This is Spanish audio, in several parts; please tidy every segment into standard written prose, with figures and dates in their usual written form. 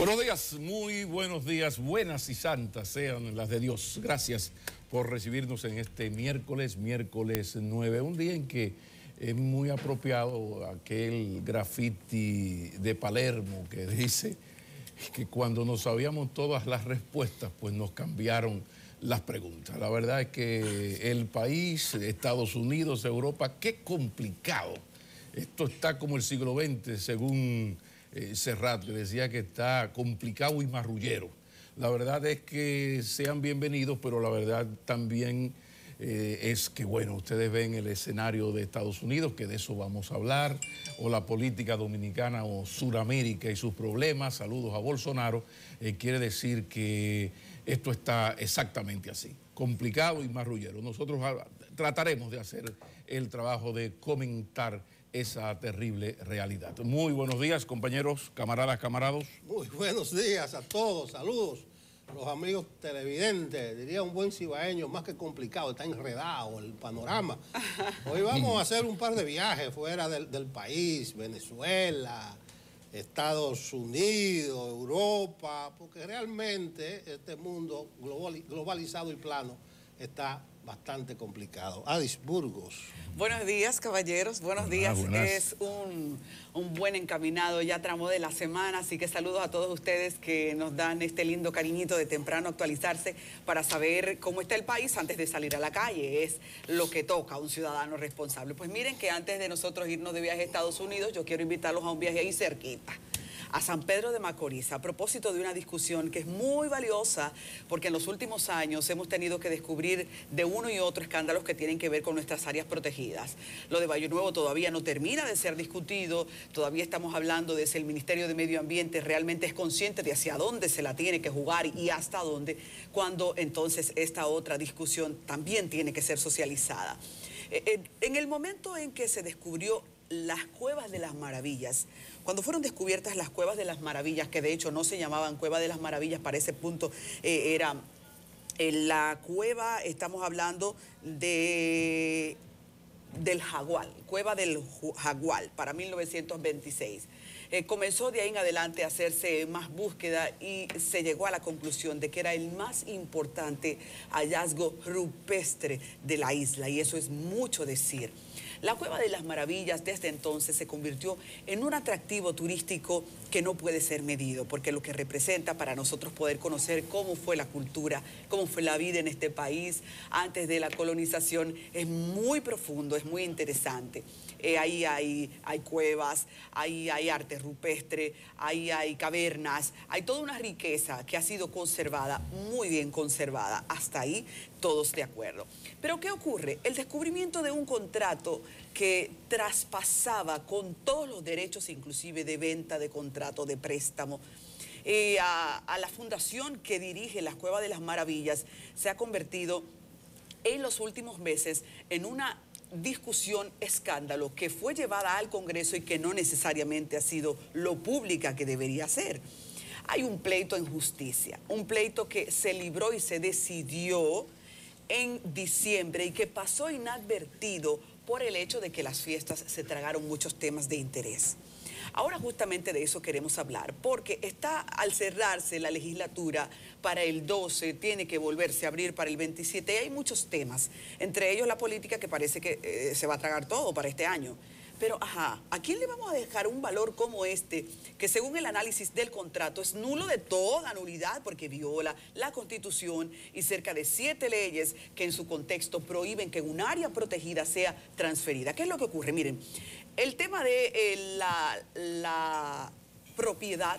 Buenos días, muy buenos días, buenas y santas sean las de Dios. Gracias por recibirnos en este miércoles 9, un día en que es muy apropiado aquel graffiti de Palermo que dice que cuando nos sabíamos todas las respuestas, pues nos cambiaron las preguntas. La verdad es que el país, Estados Unidos, Europa, qué complicado. Esto está como el siglo XX, según Serrat, que decía que está complicado y marrullero. La verdad es que sean bienvenidos, pero la verdad también es que, bueno, ustedes ven el escenario de Estados Unidos, que de eso vamos a hablar, o la política dominicana o Suramérica y sus problemas. Saludos a Bolsonaro. Quiere decir que esto está exactamente así, complicado y marrullero. Nosotros trataremos de hacer el trabajo de comentar esa terrible realidad. Muy buenos días, compañeros, camaradas, camarados. Muy buenos días a todos, saludos a los amigos televidentes. Diría un buen cibaeño, más que complicado, está enredado el panorama. Hoy vamos a hacer un par de viajes fuera del país, Venezuela, Estados Unidos, Europa, porque realmente este mundo globalizado y plano está bastante complicado. Adis Burgos. Buenos días, caballeros, buenos días. Es un buen encaminado ya tramo de la semana, así que saludos a todos ustedes que nos dan este lindo cariñito de temprano actualizarse para saber cómo está el país antes de salir a la calle. Es lo que toca a un ciudadano responsable. Pues miren que antes de nosotros irnos de viaje a Estados Unidos, yo quiero invitarlos a un viaje ahí cerquita, a San Pedro de Macorís, a propósito de una discusión que es muy valiosa, porque en los últimos años hemos tenido que descubrir de uno y otro escándalos que tienen que ver con nuestras áreas protegidas. Lo de Valle Nuevo todavía no termina de ser discutido, todavía estamos hablando de si el Ministerio de Medio Ambiente realmente es consciente de hacia dónde se la tiene que jugar y hasta dónde, cuando entonces esta otra discusión también tiene que ser socializada. En el momento en que se descubrió las Cuevas de las Maravillas, cuando fueron descubiertas las Cuevas de las Maravillas, que de hecho no se llamaban Cueva de las Maravillas, para ese punto era la cueva, estamos hablando del Jaguar, Cueva del Jaguar, para 1926. Comenzó de ahí en adelante a hacerse más búsqueda y se llegó a la conclusión de que era el más importante hallazgo rupestre de la isla, y eso es mucho decir. La Cueva de las Maravillas desde entonces se convirtió en un atractivo turístico que no puede ser medido, porque lo que representa para nosotros poder conocer cómo fue la cultura, cómo fue la vida en este país antes de la colonización es muy profundo, es muy interesante. Ahí hay cuevas, ahí hay arte rupestre, ahí hay cavernas, hay toda una riqueza que ha sido conservada, muy bien conservada. Hasta ahí todos de acuerdo. Pero ¿qué ocurre? El descubrimiento de un contrato que traspasaba con todos los derechos, inclusive de venta, de contrato, de préstamo, a la fundación que dirige las Cuevas de las Maravillas, se ha convertido en los últimos meses en una discusión, escándalo, que fue llevada al Congreso y que no necesariamente ha sido lo pública que debería ser. Hay un pleito en justicia, un pleito que se libró y se decidió en diciembre y que pasó inadvertido por el hecho de que las fiestas se tragaron muchos temas de interés. Ahora justamente de eso queremos hablar, porque está al cerrarse la legislatura para el 12, tiene que volverse a abrir para el 27, y hay muchos temas, entre ellos la política, que parece que se va a tragar todo para este año. Pero, ¿a quién le vamos a dejar un valor como este, que según el análisis del contrato es nulo de toda nulidad porque viola la Constitución y cerca de 7 leyes que en su contexto prohíben que un área protegida sea transferida? ¿Qué es lo que ocurre? Miren, el tema de la propiedad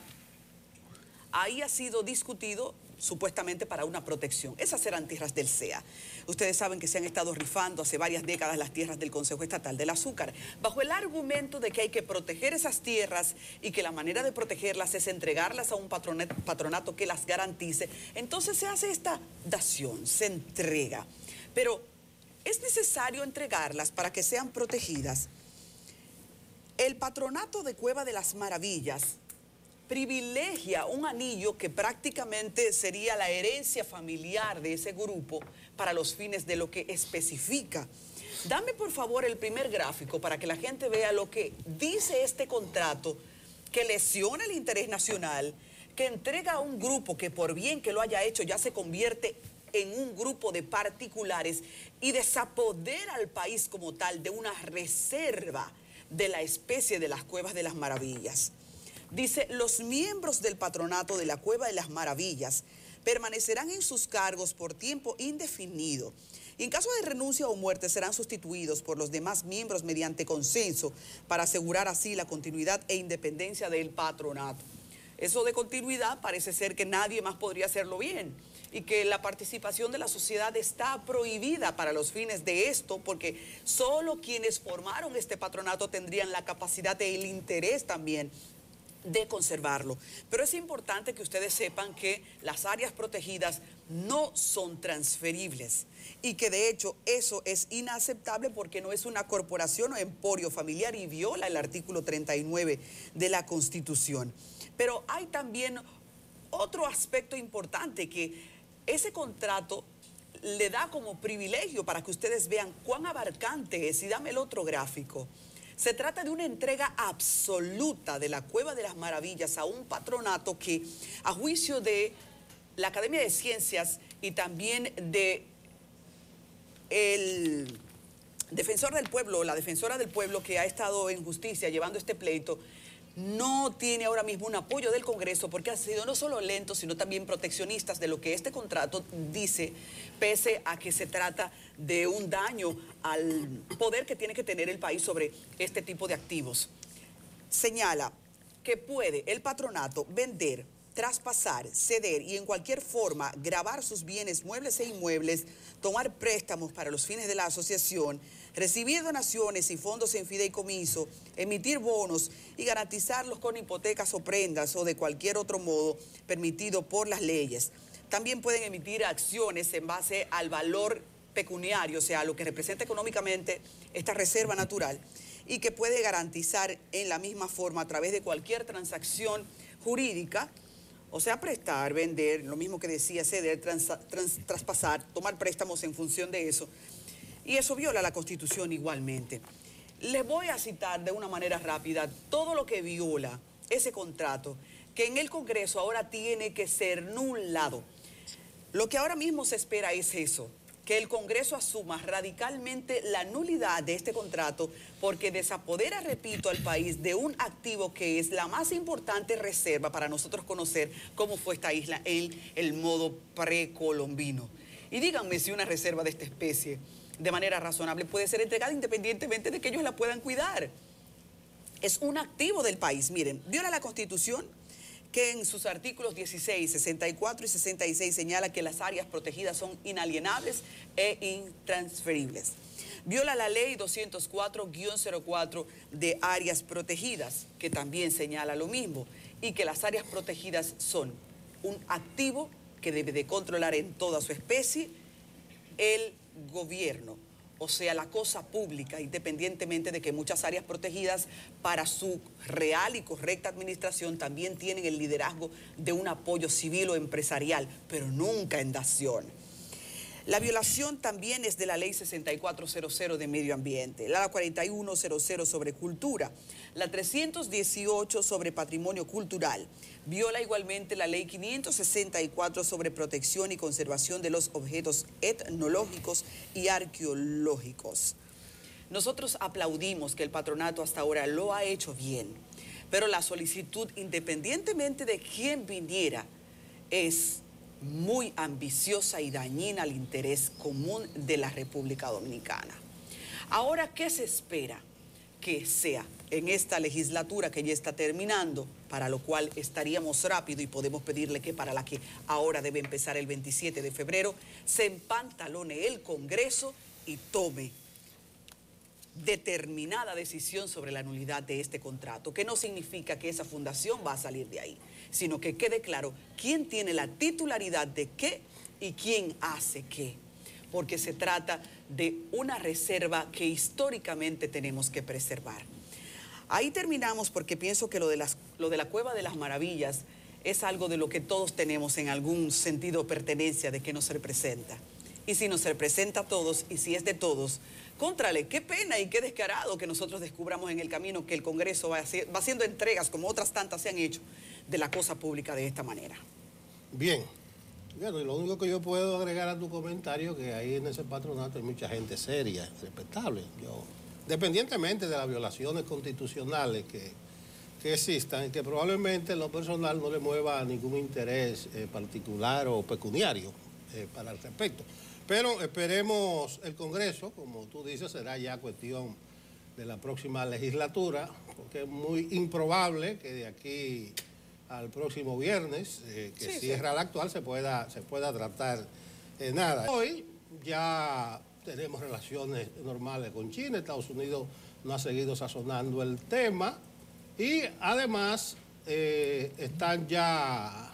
ahí ha sido discutido supuestamente para una protección. Esas eran tierras del CEA. Ustedes saben que se han estado rifando hace varias décadas las tierras del Consejo Estatal del Azúcar, bajo el argumento de que hay que proteger esas tierras y que la manera de protegerlas es entregarlas a un patronato que las garantice. Entonces se hace esta dación, se entrega. Pero es necesario entregarlas para que sean protegidas. El patronato de Cueva de las Maravillas privilegia un anillo que prácticamente sería la herencia familiar de ese grupo para los fines de lo que especifica. Dame por favor el primer gráfico para que la gente vea lo que dice este contrato, que lesiona el interés nacional, que entrega a un grupo que por bien que lo haya hecho ya se convierte en un grupo de particulares y desapodera al país como tal de una reserva de la especie de las Cuevas de las Maravillas. Dice, los miembros del patronato de la Cueva de las Maravillas permanecerán en sus cargos por tiempo indefinido. En caso de renuncia o muerte serán sustituidos por los demás miembros mediante consenso para asegurar así la continuidad e independencia del patronato. Eso de continuidad parece ser que nadie más podría hacerlo bien y que la participación de la sociedad está prohibida para los fines de esto porque solo quienes formaron este patronato tendrían la capacidad y el interés también de conservarlo. Pero es importante que ustedes sepan que las áreas protegidas no son transferibles y que de hecho eso es inaceptable porque no es una corporación o emporio familiar y viola el artículo 39 de la Constitución. Pero hay también otro aspecto importante que ese contrato le da como privilegio para que ustedes vean cuán abarcante es. Y dame el otro gráfico. Se trata de una entrega absoluta de la Cueva de las Maravillas a un patronato que, a juicio de la Academia de Ciencias y también de el defensor del pueblo, la defensora del pueblo que ha estado en justicia llevando este pleito, no tiene ahora mismo un apoyo del Congreso porque han sido no solo lentos, sino también proteccionistas de lo que este contrato dice, pese a que se trata de un daño al poder que tiene que tener el país sobre este tipo de activos. Señala que puede el patronato vender, traspasar, ceder y en cualquier forma gravar sus bienes muebles e inmuebles, tomar préstamos para los fines de la asociación, recibir donaciones y fondos en fideicomiso, emitir bonos y garantizarlos con hipotecas o prendas o de cualquier otro modo permitido por las leyes. También pueden emitir acciones en base al valor pecuniario, o sea, lo que representa económicamente esta reserva natural y que puede garantizar en la misma forma a través de cualquier transacción jurídica, o sea, prestar, vender, lo mismo que decía, ceder, traspasar, tomar préstamos en función de eso. Y eso viola la Constitución igualmente. Les voy a citar de una manera rápida todo lo que viola ese contrato, que en el Congreso ahora tiene que ser nulado. Lo que ahora mismo se espera es eso, que el Congreso asuma radicalmente la nulidad de este contrato porque desapodera, repito, al país de un activo que es la más importante reserva para nosotros conocer cómo fue esta isla en el modo precolombino. Y díganme si una reserva de esta especie, de manera razonable, puede ser entregada independientemente de que ellos la puedan cuidar. Es un activo del país. Miren, viola la Constitución, que en sus artículos 16, 64 y 66 señala que las áreas protegidas son inalienables e intransferibles. Viola la ley 204-04 de áreas protegidas, que también señala lo mismo, y que las áreas protegidas son un activo que debe de controlar en toda su especie el gobierno, o sea, la cosa pública, independientemente de que muchas áreas protegidas para su real y correcta administración también tienen el liderazgo de un apoyo civil o empresarial, pero nunca en dación. La violación también es de la ley 6400 de medio ambiente, la 4100 sobre cultura, la 318 sobre patrimonio cultural. Viola igualmente la ley 564 sobre protección y conservación de los objetos etnológicos y arqueológicos. Nosotros aplaudimos que el patronato hasta ahora lo ha hecho bien, pero la solicitud, independientemente de quién viniera, es muy ambiciosa y dañina al interés común de la República Dominicana. Ahora, ¿qué se espera que sea en esta legislatura que ya está terminando, para lo cual estaríamos rápido y podemos pedirle que para la que ahora debe empezar el 27 de febrero, se empantalone el Congreso y tome determinada decisión sobre la nulidad de este contrato, que no significa que esa fundación va a salir de ahí, sino que quede claro quién tiene la titularidad de qué y quién hace qué, porque se trata de una reserva que históricamente tenemos que preservar. Ahí terminamos porque pienso que lo de la Cueva de las Maravillas es algo de lo que todos tenemos en algún sentido pertenencia de que nos representa. Y si nos representa a todos y si es de todos, cóntrale, qué pena y qué descarado que nosotros descubramos en el camino que el Congreso va haciendo entregas como otras tantas se han hecho de la cosa pública de esta manera. Bien. Bueno, y lo único que yo puedo agregar a tu comentario es que ahí en ese patronato hay mucha gente seria, respetable. Independientemente de las violaciones constitucionales que existan, que probablemente en lo personal no le mueva ningún interés particular o pecuniario para el respecto. Pero esperemos el Congreso, como tú dices, será ya cuestión de la próxima legislatura, porque es muy improbable que de aquí al próximo viernes, que cierra la actual, se pueda tratar nada. Hoy ya tenemos relaciones normales con China, Estados Unidos no ha seguido sazonando el tema y además están ya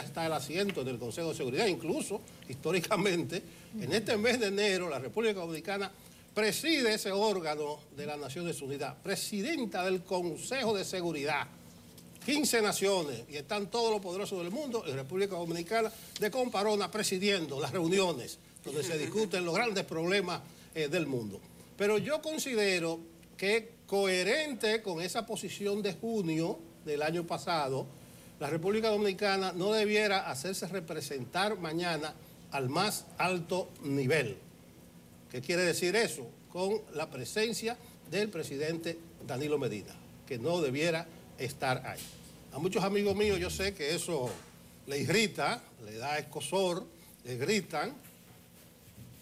está el asiento en el Consejo de Seguridad. Incluso históricamente en este mes de enero la República Dominicana preside ese órgano de las Naciones Unidas, presidenta del Consejo de Seguridad. 15 naciones y están todos los poderosos del mundo en República Dominicana de comparona presidiendo las reuniones donde se discuten los grandes problemas del mundo. Pero yo considero que coherente con esa posición de junio del año pasado, la República Dominicana no debiera hacerse representar mañana al más alto nivel. ¿Qué quiere decir eso? Con la presencia del presidente Danilo Medina, que no debiera estar ahí. A muchos amigos míos yo sé que eso le irrita, le da escozor, le gritan,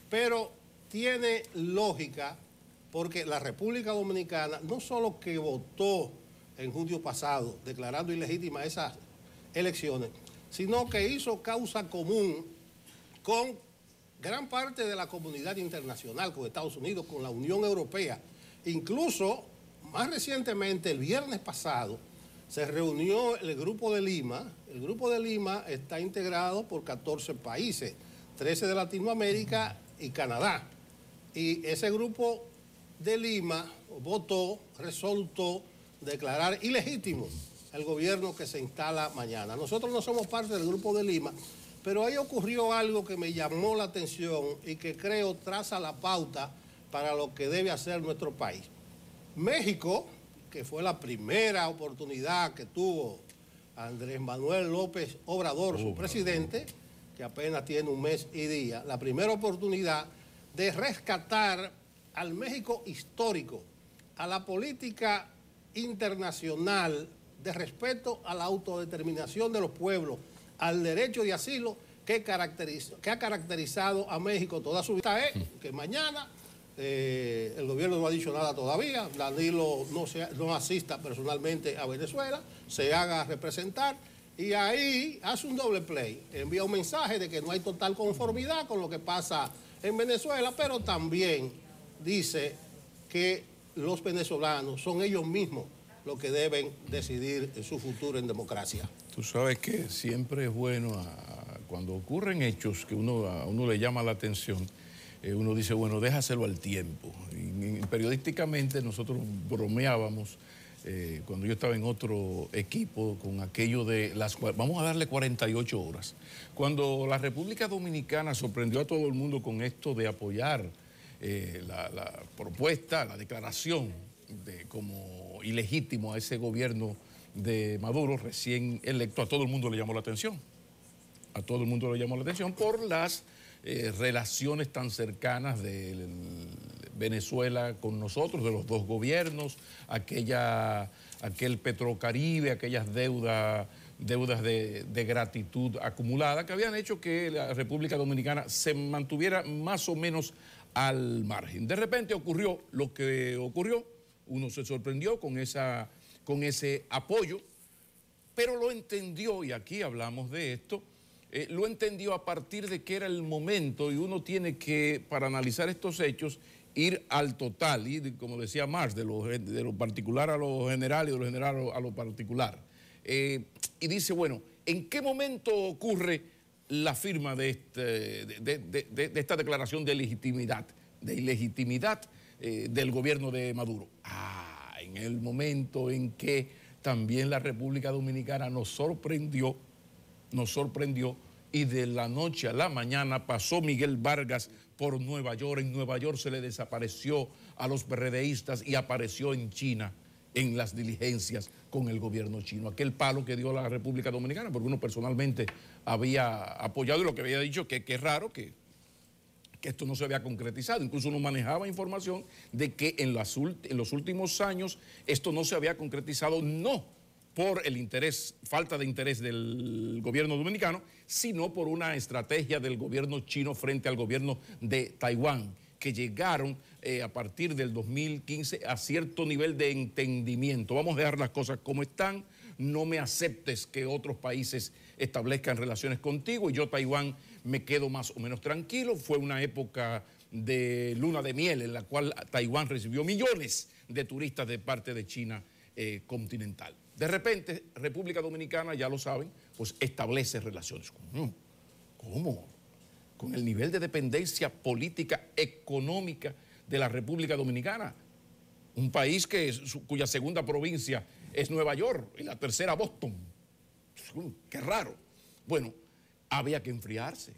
pero tiene lógica porque la República Dominicana no solo que votó en junio pasado declarando ilegítimas esas elecciones, sino que hizo causa común con gran parte de la comunidad internacional, con Estados Unidos, con la Unión Europea. Incluso, más recientemente, el viernes pasado, se reunió el Grupo de Lima. El Grupo de Lima está integrado por 14 países, 13 de Latinoamérica y Canadá. Y ese Grupo de Lima resolvió declarar ilegítimo el gobierno que se instala mañana. Nosotros no somos parte del Grupo de Lima, pero ahí ocurrió algo que me llamó la atención y que creo traza la pauta para lo que debe hacer nuestro país. México, que fue la primera oportunidad que tuvo Andrés Manuel López Obrador, su presidente, que apenas tiene un mes y día, la primera oportunidad de rescatar al México histórico, a la política internacional de respeto a la autodeterminación de los pueblos, al derecho de asilo que ha caracterizado a México toda su vida. Que mañana el gobierno no ha dicho nada todavía, Danilo no asista personalmente a Venezuela, se haga representar y ahí hace un doble play, envía un mensaje de que no hay total conformidad con lo que pasa en Venezuela, pero también dice que los venezolanos son ellos mismos los que deben decidir su futuro en democracia. Tú sabes que siempre es bueno, cuando ocurren hechos que a uno le llama la atención, uno dice, bueno, déjaselo al tiempo. Y periodísticamente nosotros bromeábamos cuando yo estaba en otro equipo con aquello de vamos a darle 48 horas. Cuando la República Dominicana sorprendió a todo el mundo con esto de apoyar la propuesta, la declaración como ilegítimo a ese gobierno de Maduro recién electo, a todo el mundo le llamó la atención. A todo el mundo le llamó la atención por las relaciones tan cercanas de Venezuela con nosotros, de los dos gobiernos, aquel Petrocaribe, aquellas deudas de gratitud acumulada que habían hecho que la República Dominicana se mantuviera más o menos al margen. De repente ocurrió lo que ocurrió, uno se sorprendió con ese apoyo, pero lo entendió, y aquí hablamos de esto, lo entendió a partir de que era el momento y uno tiene que, para analizar estos hechos, ir al total, ir, como decía Marx, de lo particular a lo general y de lo general a lo particular. Y dice, bueno, ¿en qué momento ocurre la firma de esta declaración de ilegitimidad del gobierno de Maduro? En el momento en que también la República Dominicana nos sorprendió y de la noche a la mañana pasó Miguel Vargas por Nueva York. En Nueva York se le desapareció a los PRDistas y apareció en China. en las diligencias con el gobierno chino. Aquel palo que dio la República Dominicana, porque uno personalmente había apoyado y lo que había dicho que es raro que esto no se había concretizado. Incluso uno manejaba información de que en los últimos años esto no se había concretizado, no por el interés, falta de interés del gobierno dominicano, sino por una estrategia del gobierno chino frente al gobierno de Taiwán, que llegaron a partir del 2015 a cierto nivel de entendimiento. Vamos a dejar las cosas como están, no me aceptes que otros países establezcan relaciones contigo y yo, Taiwán, me quedo más o menos tranquilo. Fue una época de luna de miel en la cual Taiwán recibió millones de turistas de parte de China continental. De repente, República Dominicana, ya lo saben, pues establece relaciones. ¿Cómo? Con el nivel de dependencia política, económica de la República Dominicana. Un país cuya segunda provincia es Nueva York y la tercera Boston. Qué raro. Bueno, había que enfriarse.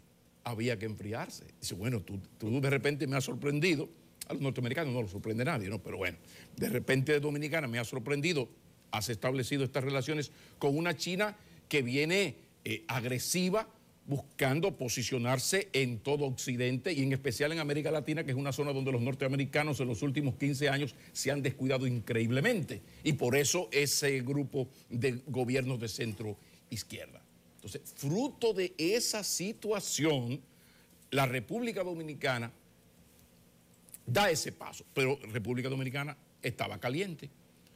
Dice, bueno, tú de repente me has sorprendido. A los norteamericanos no los sorprende nadie, ¿no? Pero bueno, de repente de Dominicana me ha sorprendido. Has establecido estas relaciones con una China que viene agresiva, buscando posicionarse en todo Occidente y en especial en América Latina, que es una zona donde los norteamericanos en los últimos 15 años se han descuidado increíblemente. Y por eso ese grupo de gobiernos de centro izquierda. Entonces, fruto de esa situación, la República Dominicana da ese paso, pero República Dominicana estaba caliente.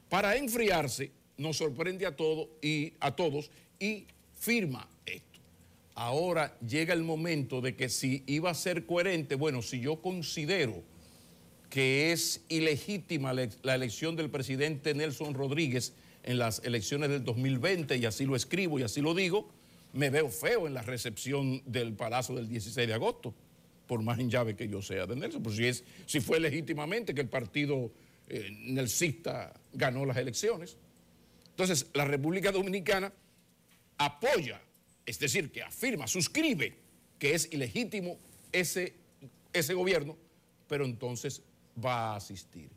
Para enfriarse, nos sorprende a todos y firma esto. Ahora llega el momento de que si iba a ser coherente, bueno, si yo considero que es ilegítima la elección del presidente Nelson Rodríguez en las elecciones del 2020, y así lo escribo y así lo digo, me veo feo en la recepción del Palacio del 16 de agosto, por más en llave que yo sea de Nelson. Pero si fue legítimamente que el partido nelsista ganó las elecciones. Entonces, la República Dominicana apoya, es decir, que afirma, suscribe que es ilegítimo ese gobierno, pero entonces va a asistir.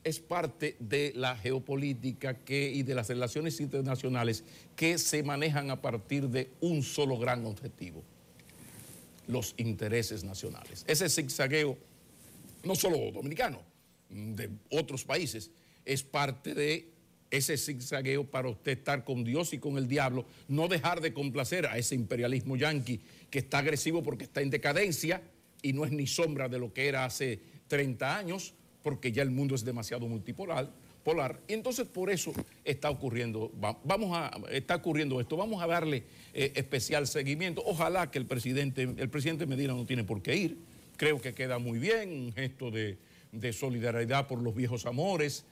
Es parte de la geopolítica y de las relaciones internacionales que se manejan a partir de un solo gran objetivo: los intereses nacionales. Ese zigzagueo, no solo dominicano, de otros países, es parte de ese zigzagueo para usted estar con Dios y con el diablo, no dejar de complacer a ese imperialismo yanqui que está agresivo porque está en decadencia y no es ni sombra de lo que era hace 30 años, porque ya el mundo es demasiado multipolar, y entonces por eso está ocurriendo esto. Vamos a darle especial seguimiento. Ojalá que el presidente Medina no tiene por qué ir. Creo que queda muy bien, un gesto de solidaridad por los viejos amores,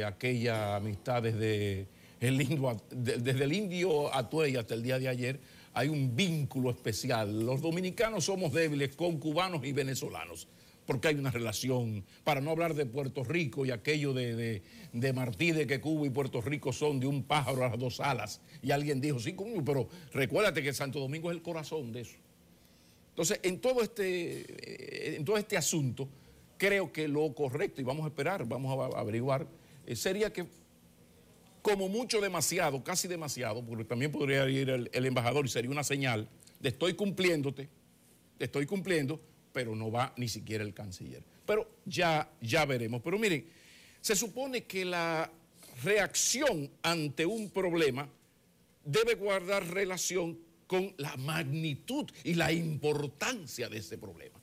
aquella amistad desde el indio Atuey hasta el día de ayer. Hay un vínculo especial. Los dominicanos somos débiles con cubanos y venezolanos, porque hay una relación, para no hablar de Puerto Rico y aquello de Martí, de que Cuba y Puerto Rico son de un pájaro a las dos alas. Y alguien dijo, sí, pero recuérdate que Santo Domingo es el corazón de eso. Entonces, en todo este asunto, creo que lo correcto, y vamos a esperar, vamos a averiguar, sería que como mucho demasiado, casi demasiado, porque también podría ir el embajador y sería una señal de estoy cumpliendo, pero no va ni siquiera el canciller. Pero ya veremos. Pero miren, se supone que la reacción ante un problema debe guardar relación con la magnitud y la importancia de ese problema.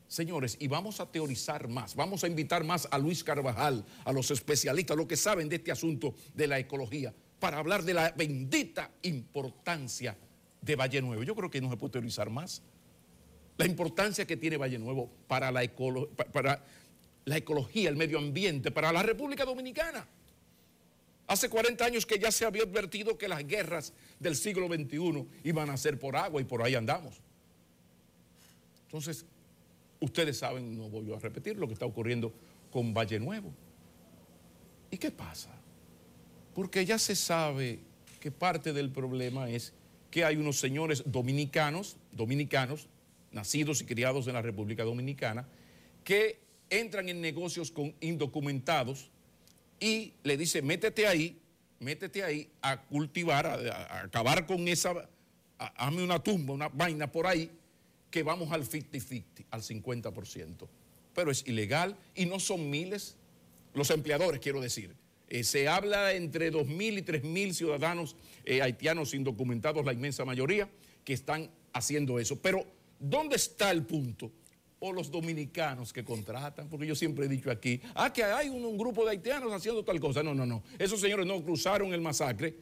Señores, y vamos a teorizar más, vamos a invitar más a Luis Carvajal, a los especialistas, los que saben de este asunto de la ecología, para hablar de la bendita importancia de Valle Nuevo. Yo creo que no se puede teorizar más. La importancia que tiene Valle Nuevo para la ecología, el medio ambiente, para la República Dominicana. Hace 40 años que ya se había advertido que las guerras del siglo XXI iban a ser por agua y por ahí andamos. Entonces, ustedes saben, no voy a repetir lo que está ocurriendo con Valle Nuevo. ¿Y qué pasa? Porque ya se sabe que parte del problema es que hay unos señores dominicanos, nacidos y criados en la República Dominicana, que entran en negocios con indocumentados y le dice, métete ahí a cultivar, a acabar con esa, hazme una tumba, una vaina por ahí, que vamos al 50-50, al 50%. Pero es ilegal y no son miles los empleadores, quiero decir. Se habla entre 2.000 y 3.000 ciudadanos haitianos indocumentados, la inmensa mayoría, que están haciendo eso. Pero, ¿dónde está el punto? O los dominicanos que contratan, porque yo siempre he dicho aquí, que hay un grupo de haitianos haciendo tal cosa. No. Esos señores no cruzaron el masacre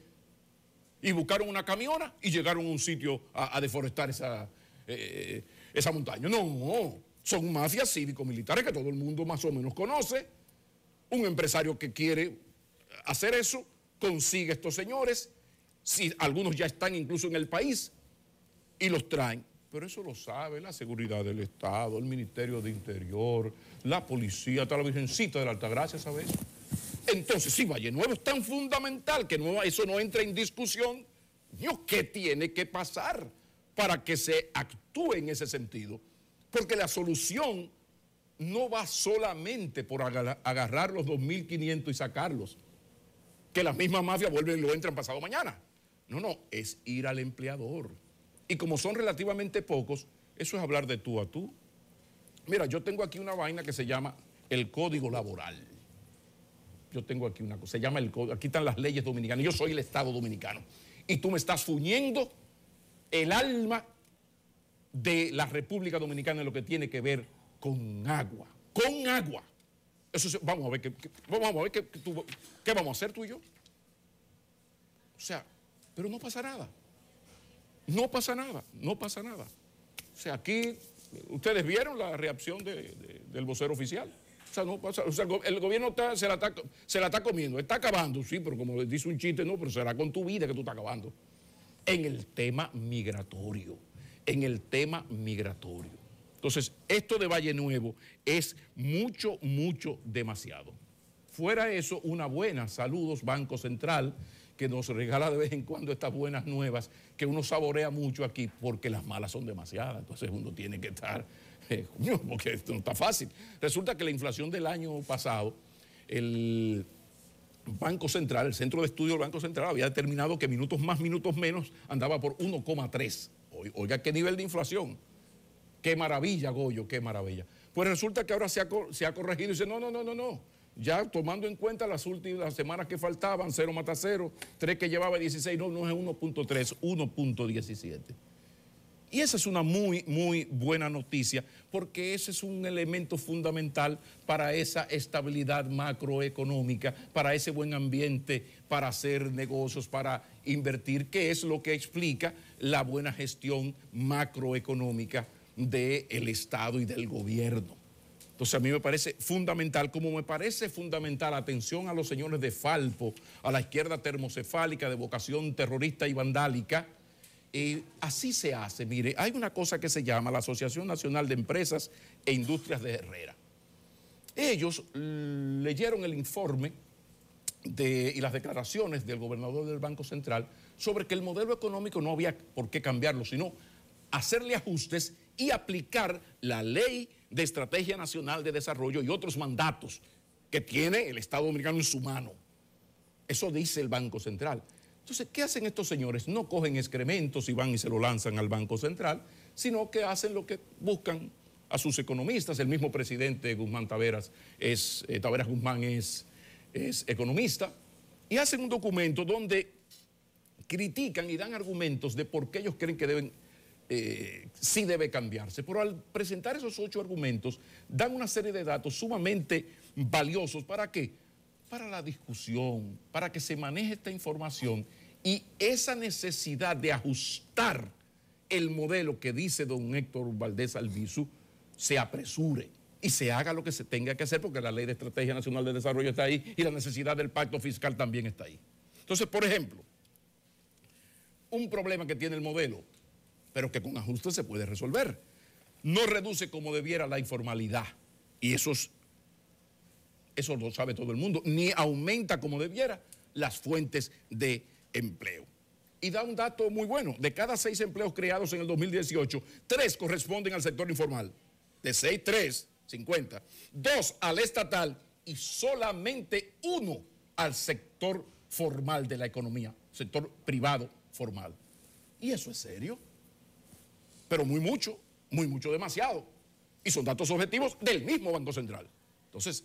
y buscaron una camiona y llegaron a un sitio a deforestar esa montaña. No, son mafias cívico-militares que todo el mundo más o menos conoce. Un empresario que quiere hacer eso, consigue a estos señores, si algunos ya están incluso en el país, y los traen. Pero eso lo sabe la seguridad del Estado, el Ministerio de Interior, la policía, hasta la Virgencita de la Altagracia, ¿sabes? Entonces, si Valle Nuevo es tan fundamental que eso no entra en discusión, ¿qué tiene que pasar para que se actúe en ese sentido? Porque la solución no va solamente por agarrar los 2.500 y sacarlos, que las mismas mafias vuelven y lo entran pasado mañana. No, es ir al empleador. Y como son relativamente pocos, eso es hablar de tú a tú. Mira, yo tengo aquí una vaina que se llama el Código Laboral. Yo tengo aquí una cosa, se llama el Código, aquí están las leyes dominicanas, yo soy el Estado Dominicano. Y tú me estás fuñendo el alma de la República Dominicana en lo que tiene que ver con agua. Con agua. Eso, vamos a ver qué vamos a hacer tú y yo. O sea, pero no pasa nada. No pasa nada. O sea, aquí ustedes vieron la reacción del vocero oficial. O sea, no pasa, o sea, el gobierno se la está comiendo, está acabando, sí, pero como dice un chiste, no, pero será con tu vida que tú estás acabando. En el tema migratorio. Entonces, esto de Valle Nuevo es mucho, demasiado. Fuera eso, una buena, saludos Banco Central, que nos regala de vez en cuando estas buenas nuevas, que uno saborea mucho aquí, porque las malas son demasiadas. Entonces uno tiene que estar, porque esto no está fácil. Resulta que la inflación del año pasado, el Banco Central, el Centro de Estudio del Banco Central, había determinado que minutos más, minutos menos, andaba por 1,3. Oiga, qué nivel de inflación. Qué maravilla, Goyo, qué maravilla. Pues resulta que ahora se ha corregido y dice, no. Ya tomando en cuenta las últimas semanas que faltaban, 0 mata 0, 3 que llevaba 16, no es 1.3, 1.17. Y esa es una muy buena noticia, porque ese es un elemento fundamental para esa estabilidad macroeconómica, para ese buen ambiente, para hacer negocios, para invertir, que es lo que explica la buena gestión macroeconómica del Estado y del gobierno. Entonces a mí me parece fundamental, como me parece fundamental, atención a los señores de Falpo, a la izquierda termocefálica de vocación terrorista y vandálica. Así se hace. Mire, hay una cosa que se llama la Asociación Nacional de Empresas e Industrias de Herrera. Ellos leyeron el informe y las declaraciones del gobernador del Banco Central sobre que el modelo económico no había por qué cambiarlo, sino hacerle ajustes y aplicar la Ley de Estrategia Nacional de Desarrollo y otros mandatos que tiene el Estado Dominicano en su mano. Eso dice el Banco Central. Entonces, ¿qué hacen estos señores? No cogen excrementos y van y se lo lanzan al Banco Central, sino que hacen lo que buscan a sus economistas. El mismo presidente Taveras Guzmán es economista, y hacen un documento donde critican y dan argumentos de por qué ellos creen que sí debe cambiarse. Pero al presentar esos 8 argumentos, dan una serie de datos sumamente valiosos. ¿Para qué? Para la discusión, para que se maneje esta información y esa necesidad de ajustar el modelo que dice don Héctor Valdés Albizu se apresure y se haga lo que se tenga que hacer, porque la Ley de Estrategia Nacional de Desarrollo está ahí y la necesidad del pacto fiscal también está ahí. Entonces, por ejemplo, un problema que tiene el modelo, pero que con ajustes se puede resolver. No reduce como debiera la informalidad, y eso lo sabe todo el mundo, ni aumenta como debiera las fuentes de empleo. Y da un dato muy bueno: de cada 6 empleos creados en el 2018, 3 corresponden al sector informal. De 6, 3, 50. 2 al estatal y solamente uno al sector formal de la economía, sector privado formal. Y eso es serio, pero muy mucho demasiado. Y son datos objetivos del mismo Banco Central. Entonces,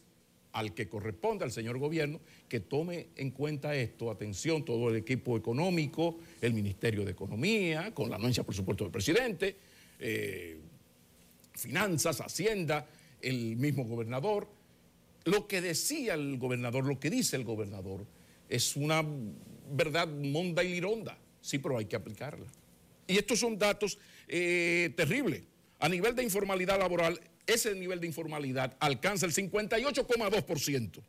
al que corresponde, al señor gobierno, que tome en cuenta esto, atención, todo el equipo económico, el Ministerio de Economía, con la anuencia, por supuesto, del presidente, Finanzas, Hacienda, el mismo gobernador. Lo que decía el gobernador, lo que dice el gobernador, es una verdad monda y lironda. Sí, pero hay que aplicarla. Y estos son datos terribles. A nivel de informalidad laboral, ese nivel de informalidad alcanza el 58,2%.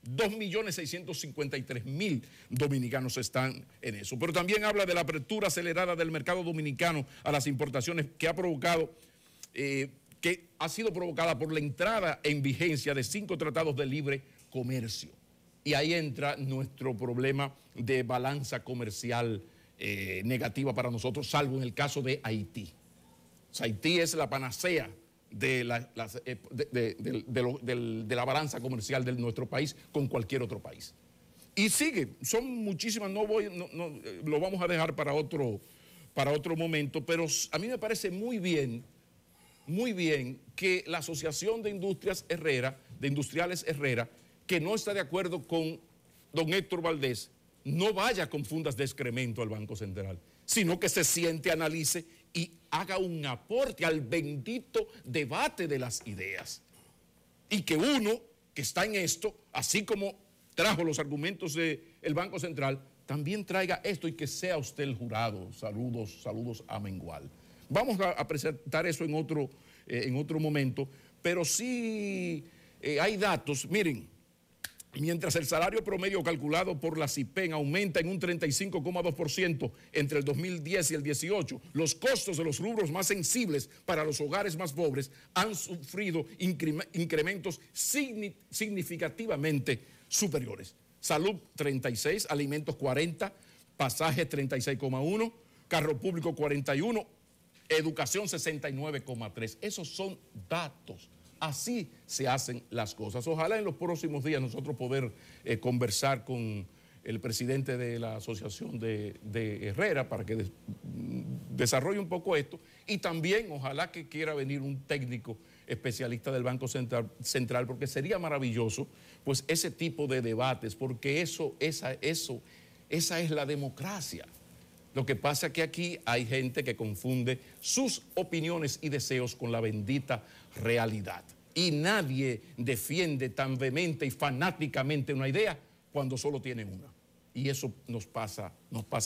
2.653.000 dominicanos están en eso. Pero también habla de la apertura acelerada del mercado dominicano a las importaciones que ha provocado, que ha sido provocada por la entrada en vigencia de 5 tratados de libre comercio. Y ahí entra nuestro problema de balanza comercial negativa para nosotros, salvo en el caso de Haití. O sea, Haití es la panacea de la balanza comercial de nuestro país con cualquier otro país. Y sigue, son muchísimas, lo vamos a dejar para otro momento, pero a mí me parece muy bien que la Asociación de Industriales Herrera, que no está de acuerdo con don Héctor Valdés, no vaya con fundas de excremento al Banco Central, sino que se siente, analice y haga un aporte al bendito debate de las ideas. Y que uno que está en esto, así como trajo los argumentos del Banco Central, también traiga esto y que sea usted el jurado. Saludos a Mengual. Vamos a presentar eso en otro momento, pero sí hay datos. Miren, mientras el salario promedio calculado por la CIPEN aumenta en un 35,2% entre el 2010 y el 18, los costos de los rubros más sensibles para los hogares más pobres han sufrido incrementos significativamente superiores. Salud 36, alimentos 40, pasajes 36,1, carro público 41, educación 69,3. Esos son datos. Así se hacen las cosas. Ojalá en los próximos días nosotros poder conversar con el presidente de la Asociación de Herrera para que desarrolle un poco esto, y también ojalá que quiera venir un técnico especialista del Banco Central, porque sería maravilloso pues ese tipo de debates, porque esa es la democracia. Lo que pasa es que aquí hay gente que confunde sus opiniones y deseos con la bendita realidad. Y nadie defiende tan vehemente y fanáticamente una idea cuando solo tiene una. Y eso nos pasa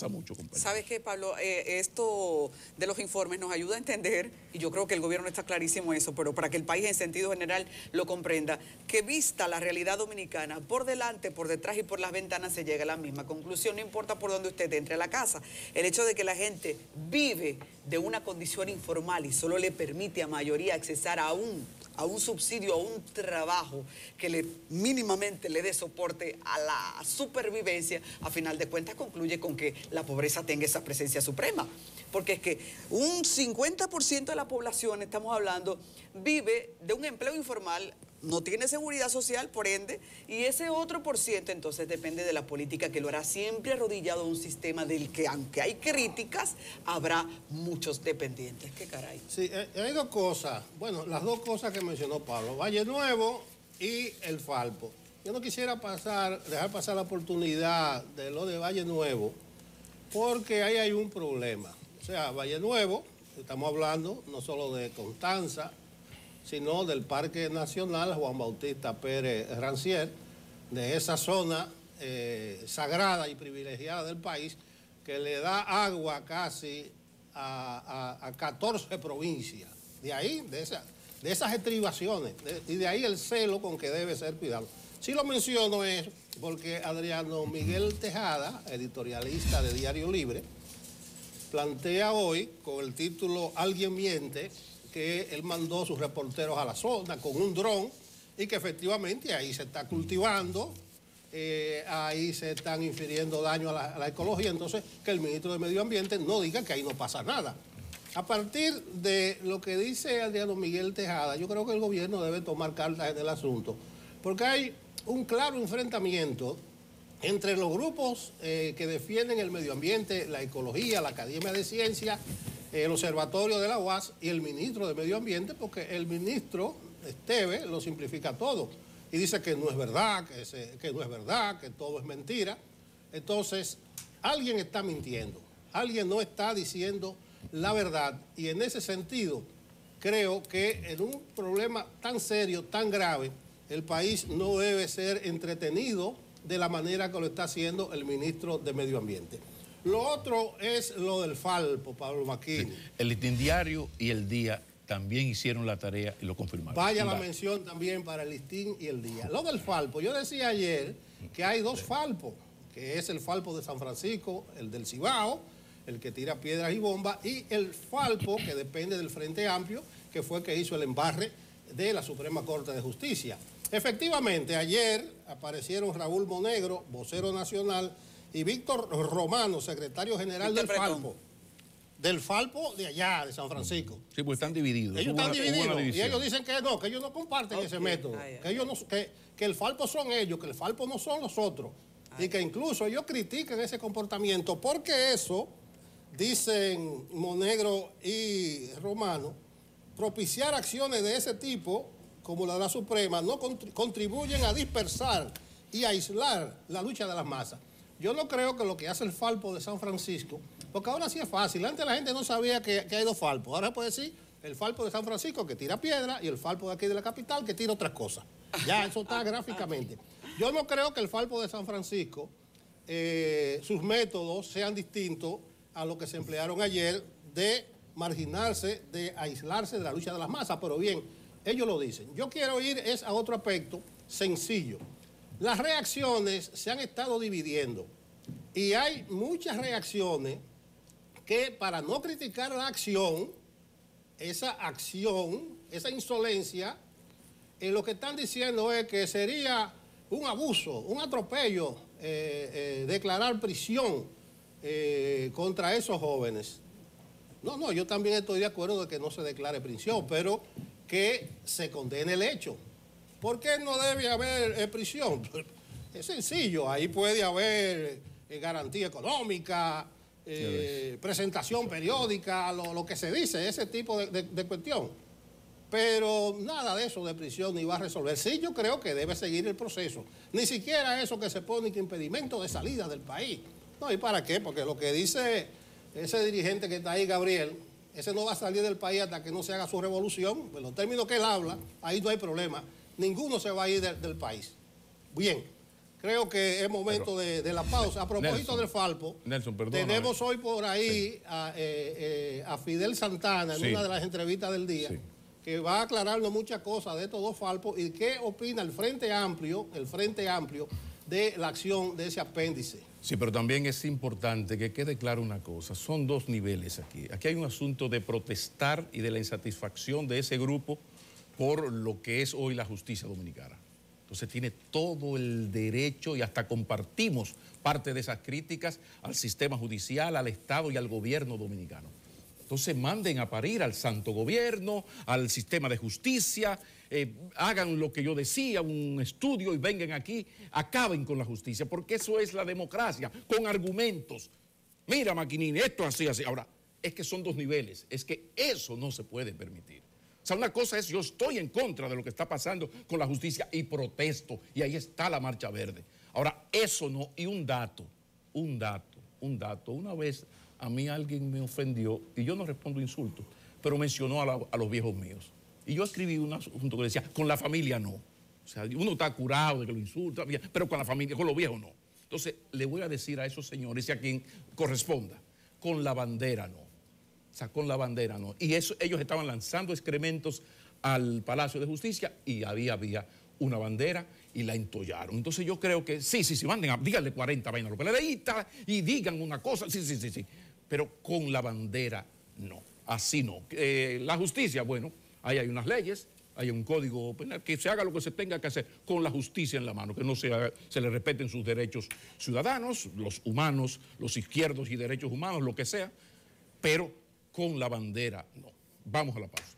mucho, compañero. ¿Sabes qué, Pablo? Esto de los informes nos ayuda a entender, y yo creo que el gobierno está clarísimo eso, pero para que el país en sentido general lo comprenda, que vista la realidad dominicana, por delante, por detrás y por las ventanas se llega a la misma conclusión, no importa por dónde usted entre a la casa. El hecho de que la gente vive de una condición informal y solo le permite a mayoría accesar a un subsidio, a un trabajo que mínimamente le dé soporte a la supervivencia, a final de cuentas concluye con que la pobreza tenga esa presencia suprema. Porque es que un 50% de la población, estamos hablando, vive de un empleo informal, no tiene seguridad social, por ende, y ese otro por ciento entonces depende de la política que lo hará siempre arrodillado a un sistema del que, aunque hay críticas, habrá muchos dependientes. ¿Qué caray? Sí, hay dos cosas. Bueno, las dos cosas que mencionó Pablo, Valle Nuevo y el Falpo. Yo no quisiera dejar pasar la oportunidad de lo de Valle Nuevo, porque ahí hay un problema. O sea, Valle Nuevo, estamos hablando no solo de Constanza, sino del Parque Nacional Juan Bautista Pérez Rancière, de esa zona sagrada y privilegiada del país, que le da agua casi a 14 provincias. De ahí, de esas estribaciones, y de ahí el celo con que debe ser cuidado. Si lo menciono es porque Adriano Miguel Tejada, editorialista de Diario Libre, plantea hoy con el título Alguien miente, que él mandó sus reporteros a la zona con un dron y que efectivamente ahí se está cultivando, ahí se están infiriendo daño a la ecología, entonces que el ministro de Medio Ambiente no diga que ahí no pasa nada. A partir de lo que dice Adriano Miguel Tejada, yo creo que el gobierno debe tomar cartas en el asunto, porque hay un claro enfrentamiento entre los grupos que defienden el medio ambiente, la ecología, la Academia de Ciencias, el Observatorio de la UAS y el ministro de Medio Ambiente, porque el ministro Esteves lo simplifica todo y dice que no es verdad, que no es verdad, que todo es mentira. Entonces, alguien está mintiendo, alguien no está diciendo la verdad, y en ese sentido creo que en un problema tan serio, tan grave, el país no debe ser entretenido de la manera que lo está haciendo el ministro de Medio Ambiente. Lo otro es lo del Falpo, Pablo Macchini. Sí. El Listín Diario y El Día también hicieron la tarea y lo confirmaron. Vaya la mención también para el Listín y El Día. Lo del Falpo, yo decía ayer que hay dos Falpos, que es el Falpo de San Francisco, el del Cibao, el que tira piedras y bombas, y el Falpo, que depende del Frente Amplio, que fue el que hizo el embarre de la Suprema Corte de Justicia. Efectivamente, ayer aparecieron Raúl Monegro, vocero nacional, y Víctor Romano, secretario general del Falpo. Del Falpo de allá, de San Francisco. Sí, pues están divididos. Ellos están divididos y ellos dicen que ellos no comparten ese método. Que el Falpo son ellos, que el Falpo no son los otros. Y que incluso ellos critican ese comportamiento porque eso, dicen Monegro y Romano, propiciar acciones de ese tipo, como la de la Suprema, no contribuyen a dispersar y aislar la lucha de las masas. Yo no creo que lo que hace el Falpo de San Francisco, porque ahora sí es fácil, antes la gente no sabía que hay dos Falpos, ahora puede decir el Falpo de San Francisco que tira piedra y el Falpo de aquí de la capital que tira otras cosas. Ya, eso está gráficamente. Yo no creo que el Falpo de San Francisco, sus métodos sean distintos a lo que se emplearon ayer de marginarse, de aislarse de la lucha de las masas, pero bien, ellos lo dicen. Yo quiero ir a otro aspecto sencillo. Las reacciones se han estado dividiendo y hay muchas reacciones que, para no criticar la acción, esa insolencia, lo que están diciendo es que sería un abuso, un atropello, declarar prisión contra esos jóvenes. No, yo también estoy de acuerdo de que no se declare prisión, pero que se condene el hecho. ¿Por qué no debe haber prisión? Es sencillo, ahí puede haber garantía económica, presentación periódica, lo que se dice, ese tipo de cuestión. Pero nada de eso de prisión ni va a resolver. Sí, yo creo que debe seguir el proceso. Ni siquiera eso que se pone que impedimento de salida del país. No, ¿y para qué? Porque lo que dice ese dirigente que está ahí, Gabriel, ese no va a salir del país hasta que no se haga su revolución. En los términos que él habla, ahí no hay problema. Ninguno se va a ir del país. Bien, creo que es momento de la pausa. A propósito del Falpo, tenemos hoy por ahí a Fidel Santana en una de las entrevistas del día, que va a aclararnos muchas cosas de estos dos Falpos y qué opina el Frente Amplio de la acción de ese apéndice. Sí, pero también es importante que quede claro una cosa, son dos niveles aquí. Aquí hay un asunto de protestar y de la insatisfacción de ese grupo por lo que es hoy la justicia dominicana. Entonces tiene todo el derecho y hasta compartimos parte de esas críticas al sistema judicial, al Estado y al gobierno dominicano. Entonces manden a parir al santo gobierno, al sistema de justicia, hagan lo que yo decía, un estudio y vengan aquí, acaben con la justicia, porque eso es la democracia, con argumentos. Mira, Macchini, esto así, así. Ahora, es que son dos niveles, es que eso no se puede permitir. O sea, una cosa es, yo estoy en contra de lo que está pasando con la justicia y protesto, y ahí está la Marcha Verde. Ahora, eso no, y un dato, una vez a mí alguien me ofendió, y yo no respondo insultos, pero mencionó a los viejos míos. Y yo escribí un asunto que decía, con la familia no. O sea, uno está curado de que lo insulta, pero con la familia, con los viejos no. Entonces, le voy a decir a esos señores y a quien corresponda, con la bandera no. O sea, con la bandera no. Y eso, ellos estaban lanzando excrementos al Palacio de Justicia y había una bandera y la entollaron. Entonces yo creo que sí, díganle 40 vainas a los PLDistas y digan una cosa, sí. Pero con la bandera no, así no. La justicia, bueno, ahí hay unas leyes, hay un código penal, que se haga lo que se tenga que hacer con la justicia en la mano, que no se le respeten sus derechos ciudadanos, los humanos, los izquierdos y derechos humanos, lo que sea, pero con la bandera no. Vamos a la pausa.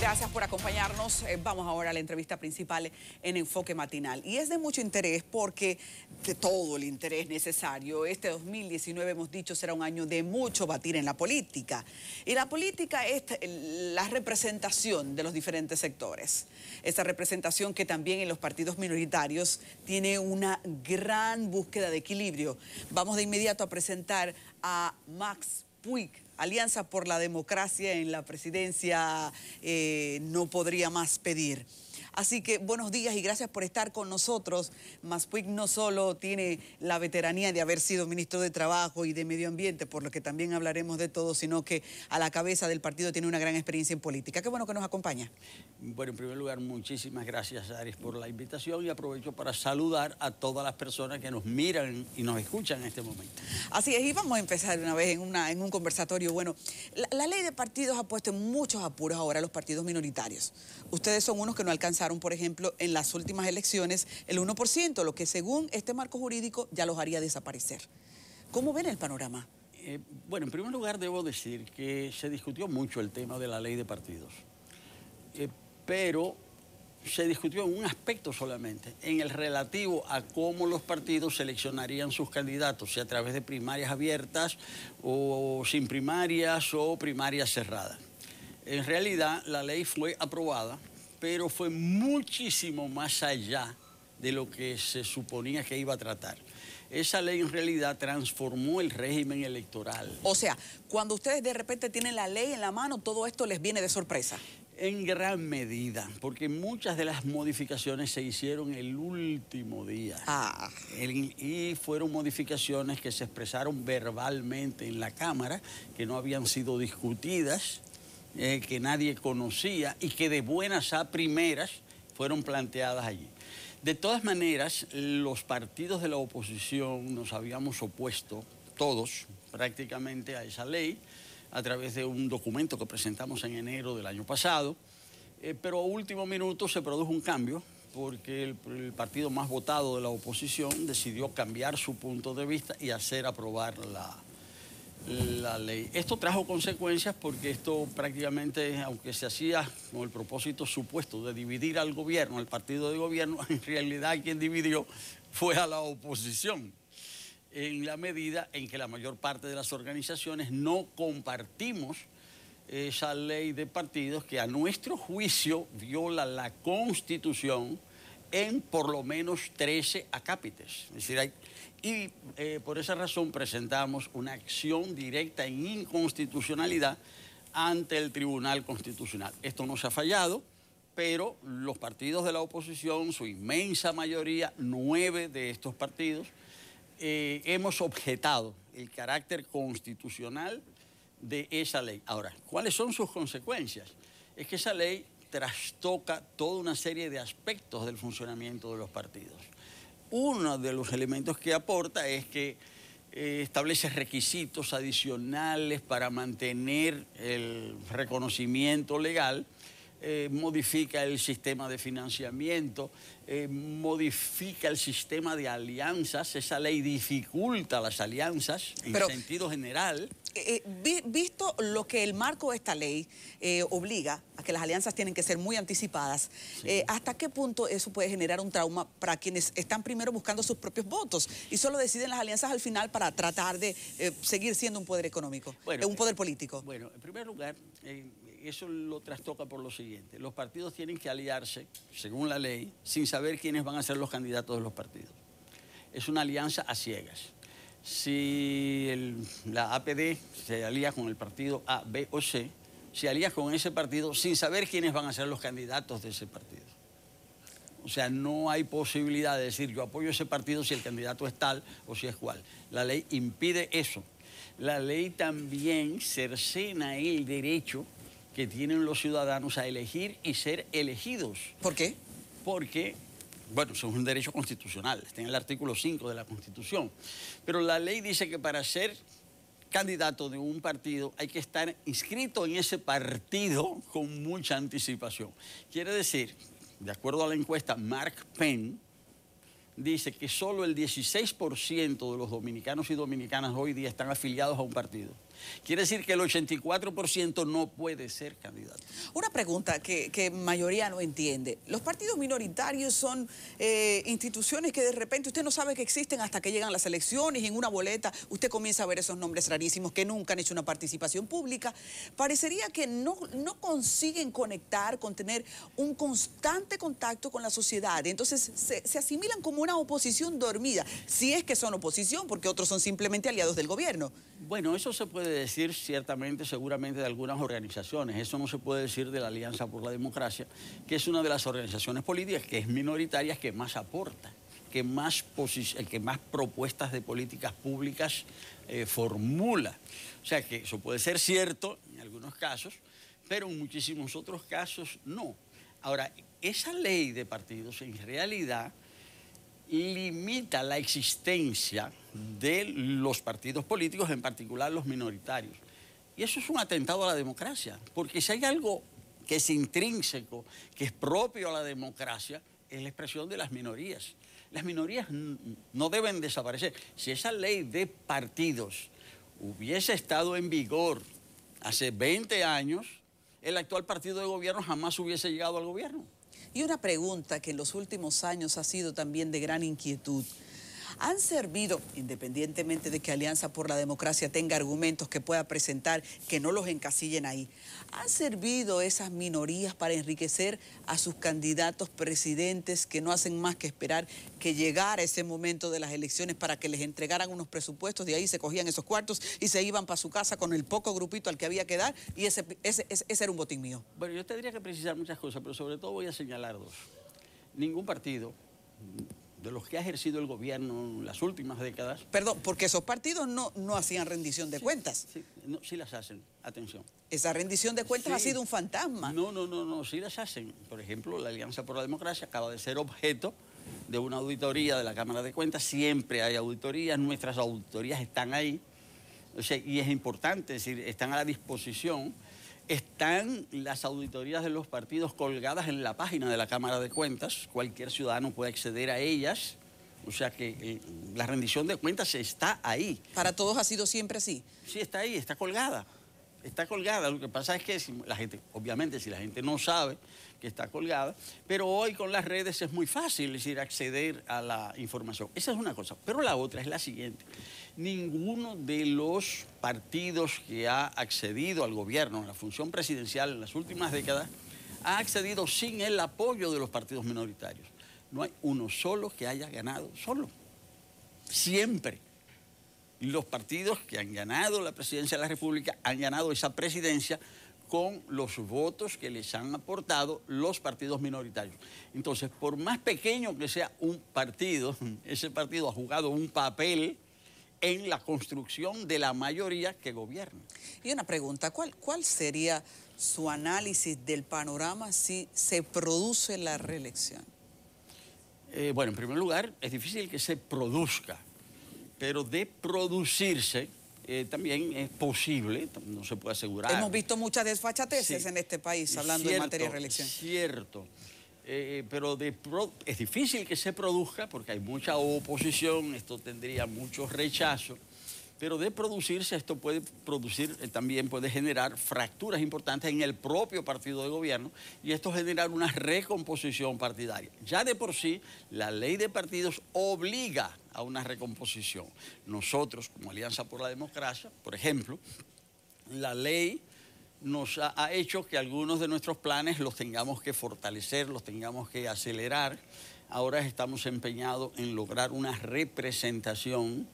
Gracias por acompañarnos. Vamos ahora a la entrevista principal en Enfoque Matinal. Y es de mucho interés porque de todo el interés necesario. Este 2019, hemos dicho, será un año de mucho batir en la política. Y la política es la representación de los diferentes sectores. Esa representación que también en los partidos minoritarios tiene una gran búsqueda de equilibrio. Vamos de inmediato a presentar a Max Puig. Alianza por la Democracia en la presidencia no podría más pedir. Así que buenos días y gracias por estar con nosotros. Max Puig no solo tiene la veteranía de haber sido ministro de Trabajo y de Medio Ambiente, por lo que también hablaremos de todo, sino que a la cabeza del partido tiene una gran experiencia en política. Qué bueno que nos acompaña. Bueno, en primer lugar, muchísimas gracias, Aris, por la invitación y aprovecho para saludar a todas las personas que nos miran y nos escuchan en este momento. Así es, y vamos a empezar una vez en un conversatorio. Bueno, la ley de partidos ha puesto en muchos apuros ahora a los partidos minoritarios. Ustedes son unos que no alcanzaron, por ejemplo, en las últimas elecciones el 1%, lo que según este marco jurídico ya los haría desaparecer. ¿Cómo ven el panorama? Bueno, en primer lugar debo decir que se discutió mucho el tema de la ley de partidos, pero se discutió en un aspecto solamente, en el relativo a cómo los partidos seleccionarían sus candidatos, si a través de primarias abiertas o sin primarias o primarias cerradas. En realidad, la ley fue aprobada, pero fue muchísimo más allá de lo que se suponía que iba a tratar. Esa ley en realidad transformó el régimen electoral. O sea, cuando ustedes de repente tienen la ley en la mano, todo esto les viene de sorpresa. En gran medida, porque muchas de las modificaciones se hicieron el último día. Y fueron modificaciones que se expresaron verbalmente en la Cámara, que no habían sido discutidas, que nadie conocía y que de buenas a primeras fueron planteadas allí. De todas maneras, los partidos de la oposición nos habíamos opuesto, todos prácticamente, a esa ley, a través de un documento que presentamos en enero del año pasado, pero a último minuto se produjo un cambio porque el partido más votado de la oposición decidió cambiar su punto de vista y hacer aprobar la ley. Esto trajo consecuencias porque esto prácticamente, aunque se hacía con el propósito supuesto de dividir al gobierno, al partido de gobierno, en realidad quien dividió fue a la oposición, en la medida en que la mayor parte de las organizaciones no compartimos esa ley de partidos que a nuestro juicio viola la Constitución en por lo menos 13 acápites. Es decir, por esa razón presentamos una acción directa en inconstitucionalidad ante el Tribunal Constitucional. Esto no se ha fallado, pero los partidos de la oposición, su inmensa mayoría, 9 de estos partidos, hemos objetado el carácter constitucional de esa ley. Ahora, ¿cuáles son sus consecuencias? Es que esa ley trastoca toda una serie de aspectos del funcionamiento de los partidos. Uno de los elementos que aporta es que establece requisitos adicionales para mantener el reconocimiento legal, modifica el sistema de financiamiento, modifica el sistema de alianzas. Esa ley dificulta las alianzas en sentido general. Visto lo que el marco de esta ley obliga a que las alianzas tienen que ser muy anticipadas, sí. ¿Hasta qué punto eso puede generar un trauma para quienes están primero buscando sus propios votos y solo deciden las alianzas al final para tratar de seguir siendo un poder económico, un poder político? Bueno, en primer lugar, eso lo trastoca por lo siguiente. Los partidos tienen que aliarse, según la ley, sin saber quiénes van a ser los candidatos de los partidos. Es una alianza a ciegas. Si la APD se alía con el partido A, B o C, se alía con ese partido sin saber quiénes van a ser los candidatos de ese partido. O sea, no hay posibilidad de decir yo apoyo ese partido si el candidato es tal o si es cual. La ley impide eso. La ley también cercena el derecho que tienen los ciudadanos a elegir y ser elegidos. ¿Por qué? Porque, bueno, eso es un derecho constitucional, está en el artículo 5 de la Constitución. Pero la ley dice que para ser candidato de un partido hay que estar inscrito en ese partido con mucha anticipación. Quiere decir, de acuerdo a la encuesta Mark Penn, dice que solo el 16% de los dominicanos y dominicanas hoy día están afiliados a un partido. Quiere decir que el 84% no puede ser candidato. Una pregunta que mayoría no entiende. Los partidos minoritarios son instituciones que de repente usted no sabe que existen hasta que llegan las elecciones y en una boleta usted comienza a ver esos nombres rarísimos que nunca han hecho una participación pública. Parecería que no consiguen conectar con tener un constante contacto con la sociedad. Entonces se asimilan como una oposición dormida, si es que son oposición, porque otros son simplemente aliados del gobierno. Bueno, eso se puede decir ciertamente, seguramente de algunas organizaciones. Eso no se puede decir de la Alianza por la Democracia, que es una de las organizaciones políticas que es minoritaria, que más aporta, que más propuestas de políticas públicas formula. O sea que eso puede ser cierto en algunos casos, pero en muchísimos otros casos no. Ahora, esa ley de partidos en realidad limita la existencia de los partidos políticos, en particular los minoritarios. Y eso es un atentado a la democracia, porque si hay algo que es intrínseco, que es propio a la democracia, es la expresión de las minorías. Las minorías no deben desaparecer. Si esa ley de partidos hubiese estado en vigor hace 20 años, el actual partido de gobierno jamás hubiese llegado al gobierno. Y una pregunta que en los últimos años ha sido también de gran inquietud. ¿Han servido, independientemente de que Alianza por la Democracia tenga argumentos que pueda presentar, que no los encasillen ahí, han servido esas minorías para enriquecer a sus candidatos presidentes que no hacen más que esperar que llegara ese momento de las elecciones para que les entregaran unos presupuestos, de ahí se cogían esos cuartos y se iban para su casa con el poco grupito al que había que dar y ese era un botín mío? Bueno, yo tendría que precisar muchas cosas, pero sobre todo voy a señalar dos. Ningún partido de los que ha ejercido el gobierno en las últimas décadas... Perdón, porque esos partidos no hacían rendición de cuentas. Sí, no, sí las hacen, atención. Esa rendición de cuentas ha sido un fantasma. No, sí las hacen. Por ejemplo, la Alianza por la Democracia acaba de ser objeto de una auditoría de la Cámara de Cuentas. Siempre hay auditorías, nuestras auditorías están ahí. O sea, y es importante, es decir, están a la disposición. Están las auditorías de los partidos colgadas en la página de la Cámara de Cuentas. Cualquier ciudadano puede acceder a ellas. O sea que la rendición de cuentas está ahí. ¿Para todos ha sido siempre así? Sí, está ahí, está colgada. Está colgada. Lo que pasa es que obviamente si la gente no sabe que está colgada, pero hoy con las redes es muy fácil, es decir, acceder a la información. Esa es una cosa. Pero la otra es la siguiente. Ninguno de los partidos que ha accedido al gobierno en la función presidencial en las últimas décadas ha accedido sin el apoyo de los partidos minoritarios. No hay uno solo que haya ganado solo. Siempre los partidos que han ganado la presidencia de la República han ganado esa presidencia con los votos que les han aportado los partidos minoritarios. Entonces, por más pequeño que sea un partido, ese partido ha jugado un papel en la construcción de la mayoría que gobierna. Y una pregunta, ¿cuál sería su análisis del panorama si se produce la reelección? Bueno, en primer lugar, es difícil que se produzca, pero de producirse también es posible, no se puede asegurar. Hemos visto muchas desfachateces en este país hablando de materia de reelección. Cierto, pero es difícil que se produzca porque hay mucha oposición, esto tendría mucho rechazo, pero de producirse esto puede producir, también puede generar fracturas importantes en el propio partido de gobierno y esto generar una recomposición partidaria. Ya de por sí, la ley de partidos obliga a una recomposición. Nosotros, como Alianza por la Democracia, por ejemplo, la ley nos ha hecho que algunos de nuestros planes los tengamos que fortalecer, los tengamos que acelerar. Ahora estamos empeñados en lograr una representación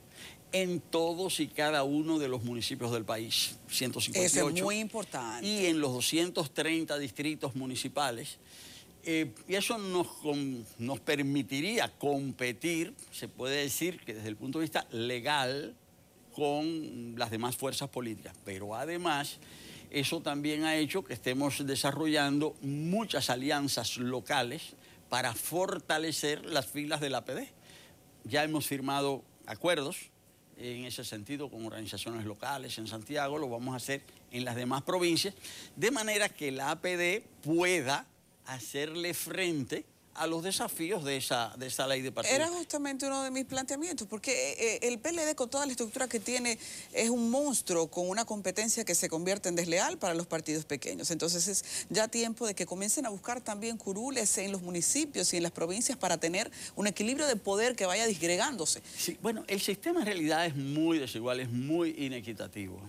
en todos y cada uno de los municipios del país, 158. Eso es muy importante. Y en los 230 distritos municipales. Y eso nos permitiría competir, se puede decir que desde el punto de vista legal, con las demás fuerzas políticas. Pero además, eso también ha hecho que estemos desarrollando muchas alianzas locales para fortalecer las filas del APD. Ya hemos firmado acuerdos en ese sentido con organizaciones locales en Santiago, lo vamos a hacer en las demás provincias, de manera que la APD pueda hacerle frente a los desafíos de esa ley de partidos. Era justamente uno de mis planteamientos, porque el PLD con toda la estructura que tiene es un monstruo con una competencia que se convierte en desleal para los partidos pequeños. Entonces es ya tiempo de que comiencen a buscar también curules en los municipios y en las provincias para tener un equilibrio de poder que vaya disgregándose. Sí, bueno, el sistema en realidad es muy desigual, es muy inequitativo,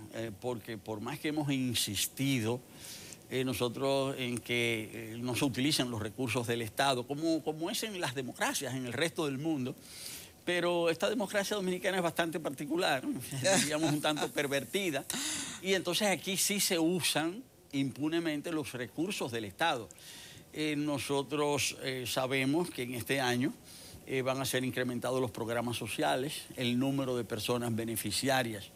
porque por más que hemos insistido nosotros en que no se utilicen los recursos del Estado, como es en las democracias en el resto del mundo, pero esta democracia dominicana es bastante particular, digamos un tanto pervertida, y entonces aquí sí se usan impunemente los recursos del Estado. Nosotros sabemos que en este año van a ser incrementados los programas sociales, el número de personas beneficiarias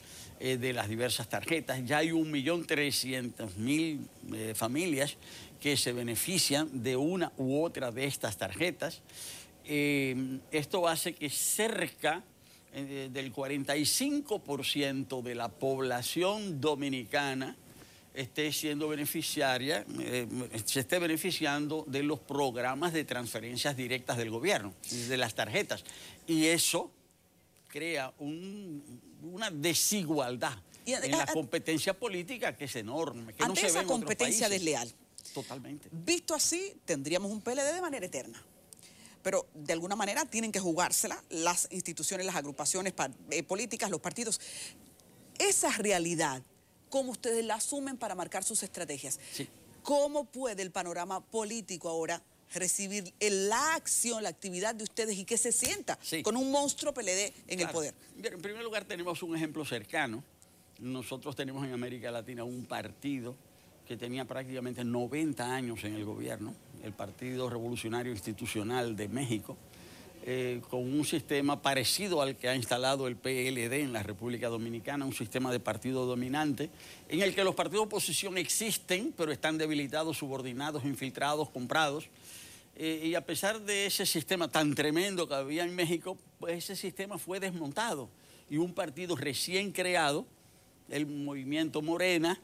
de las diversas tarjetas. Ya hay 1.300.000 familias que se benefician de una u otra de estas tarjetas. Esto hace que cerca del 45% de la población dominicana esté siendo beneficiaria, se esté beneficiando de los programas de transferencias directas del gobierno, de las tarjetas. Y eso crea una desigualdad en la competencia política que es enorme, que no se ve en otros países. Ante esa competencia desleal. Totalmente. Visto así, tendríamos un PLD de manera eterna. Pero de alguna manera tienen que jugársela las instituciones, las agrupaciones políticas, los partidos. Esa realidad, ¿cómo ustedes la asumen para marcar sus estrategias? Sí. ¿Cómo puede el panorama político ahora recibir la acción, la actividad de ustedes y que se sienta con un monstruo PLD en el poder? Bien, en primer lugar tenemos un ejemplo cercano. Nosotros tenemos en América Latina un partido que tenía prácticamente 90 años en el gobierno, el Partido Revolucionario Institucional de México, con un sistema parecido al que ha instalado el PLD en la República Dominicana, un sistema de partido dominante, en el que los partidos de oposición existen, pero están debilitados, subordinados, infiltrados, comprados. Y a pesar de ese sistema tan tremendo que había en México, pues ese sistema fue desmontado. Y un partido recién creado, el Movimiento Morena,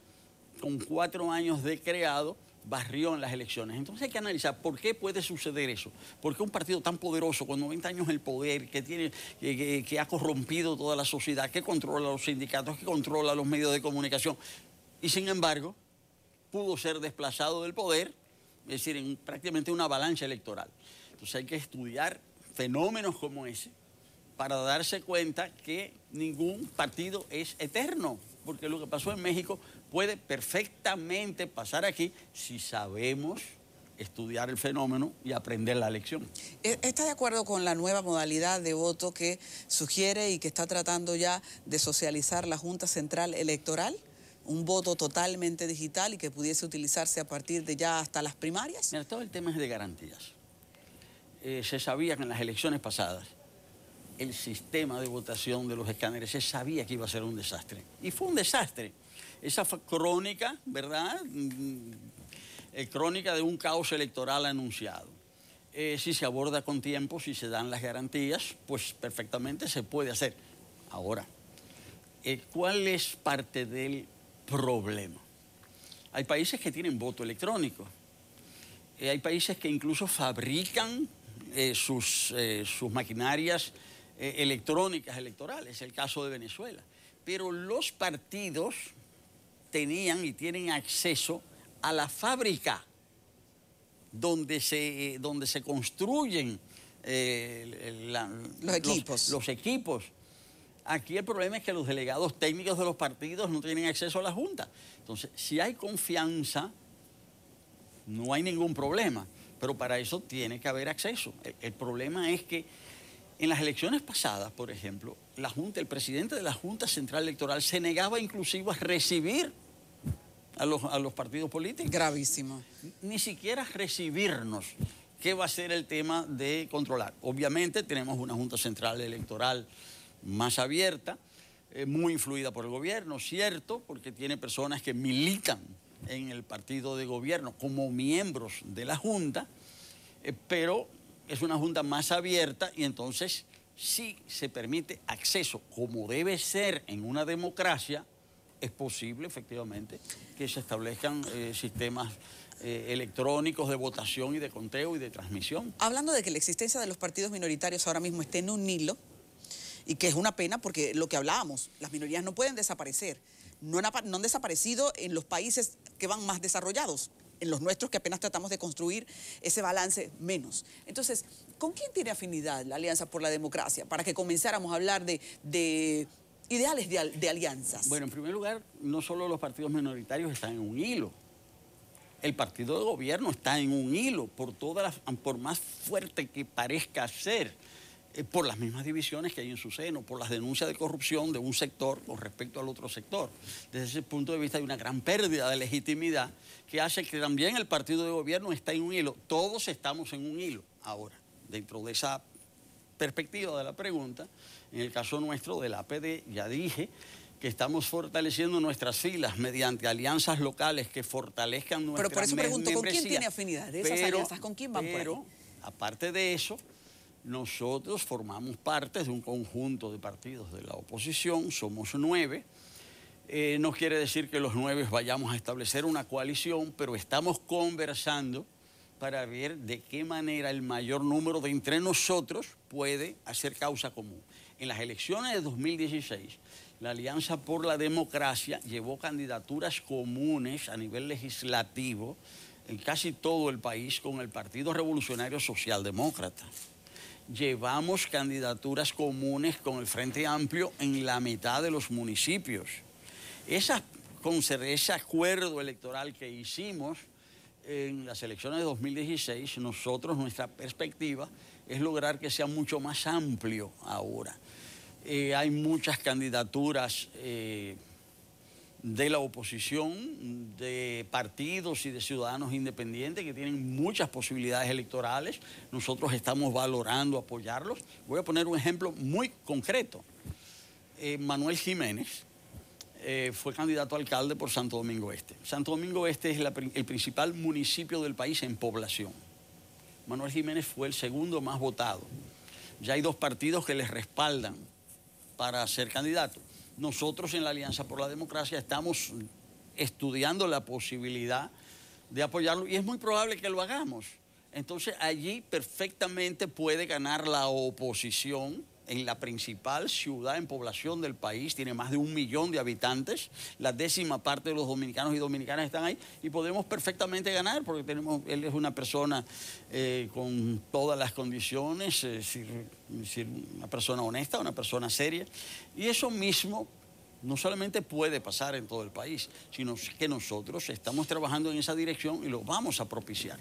con 4 años de creado, barrió en las elecciones. Entonces hay que analizar por qué puede suceder eso. ¿Por qué un partido tan poderoso, con 90 años en el poder, que ha corrompido toda la sociedad, que controla los sindicatos, que controla los medios de comunicación, y sin embargo pudo ser desplazado del poder, es decir, en prácticamente una avalancha electoral? Entonces hay que estudiar fenómenos como ese para darse cuenta que ningún partido es eterno, porque lo que pasó en México puede perfectamente pasar aquí si sabemos estudiar el fenómeno y aprender la lección. ¿Está de acuerdo con la nueva modalidad de voto que sugiere y que está tratando ya de socializar la Junta Central Electoral? ¿Un voto totalmente digital y que pudiese utilizarse a partir de ya hasta las primarias? Mira, todo el tema es de garantías. Se sabía que en las elecciones pasadas el sistema de votación de los escáneres, se sabía que iba a ser un desastre. Y fue un desastre. Esa fue crónica, ¿verdad? Crónica de un caos electoral anunciado. Si se aborda con tiempo, si se dan las garantías, pues perfectamente se puede hacer. Ahora, ¿cuál es parte del problema? Hay países que tienen voto electrónico. Hay países que incluso fabrican sus maquinarias electrónicas electorales, el caso de Venezuela. Pero los partidos tenían y tienen acceso a la fábrica donde se construyen los equipos. Aquí el problema es que los delegados técnicos de los partidos no tienen acceso a la Junta. Entonces, si hay confianza, no hay ningún problema, pero para eso tiene que haber acceso. El problema es que en las elecciones pasadas, por ejemplo, el presidente de la Junta Central Electoral se negaba inclusive a recibir a los partidos políticos. Gravísimo. Ni siquiera recibirnos, que va a ser el tema de controlar. Obviamente tenemos una Junta Central Electoral más abierta, muy influida por el gobierno, cierto, porque tiene personas que militan en el partido de gobierno como miembros de la Junta, pero es una Junta más abierta y entonces sí se permite acceso, como debe ser en una democracia, es posible, efectivamente, que se establezcan sistemas electrónicos de votación y de conteo y de transmisión. Hablando de que la existencia de los partidos minoritarios ahora mismo esté en un hilo, y que es una pena porque lo que hablábamos, las minorías no pueden desaparecer. No han desaparecido en los países que van más desarrollados, en los nuestros que apenas tratamos de construir ese balance menos. Entonces, ¿con quién tiene afinidad la Alianza por la Democracia para que comenzáramos a hablar de ideales de alianzas? Bueno, en primer lugar, no solo los partidos minoritarios están en un hilo. El partido de gobierno está en un hilo, por más fuerte que parezca ser, por las mismas divisiones que hay en su seno, por las denuncias de corrupción de un sector con respecto al otro sector. Desde ese punto de vista hay una gran pérdida de legitimidad que hace que también el partido de gobierno está en un hilo. Todos estamos en un hilo ahora. Dentro de esa perspectiva de la pregunta, en el caso nuestro del APD, ya dije que estamos fortaleciendo nuestras filas mediante alianzas locales que fortalezcan nuestra membresía. Pero por eso pregunto, ¿con quién tiene afinidad de esas alianzas? ¿Con quién van por ahí? Pero, aparte de eso, nosotros formamos parte de un conjunto de partidos de la oposición, somos 9. No quiere decir que los 9 vayamos a establecer una coalición, pero estamos conversando para ver de qué manera el mayor número de entre nosotros puede hacer causa común. En las elecciones de 2016, la Alianza por la Democracia llevó candidaturas comunes a nivel legislativo en casi todo el país con el Partido Revolucionario Socialdemócrata. Llevamos candidaturas comunes con el Frente Amplio en la mitad de los municipios. Ese acuerdo electoral que hicimos en las elecciones de 2016, nuestra perspectiva es lograr que sea mucho más amplio ahora. Hay muchas candidaturas de la oposición, de partidos y de ciudadanos independientes que tienen muchas posibilidades electorales. Nosotros estamos valorando apoyarlos. Voy a poner un ejemplo muy concreto. Manuel Jiménez fue candidato a alcalde por Santo Domingo Este. Santo Domingo Este es el principal municipio del país en población. Manuel Jiménez fue el segundo más votado. Ya hay 2 partidos que les respaldan para ser candidato. Nosotros en la Alianza por la Democracia estamos estudiando la posibilidad de apoyarlo y es muy probable que lo hagamos. Entonces allí perfectamente puede ganar la oposición en la principal ciudad en población del país, tiene más de 1 millón de habitantes, la 10ª parte de los dominicanos y dominicanas están ahí y podemos perfectamente ganar porque él es una persona con todas las condiciones, una persona honesta, una persona seria, y eso mismo no solamente puede pasar en todo el país, sino que nosotros estamos trabajando en esa dirección y lo vamos a propiciar.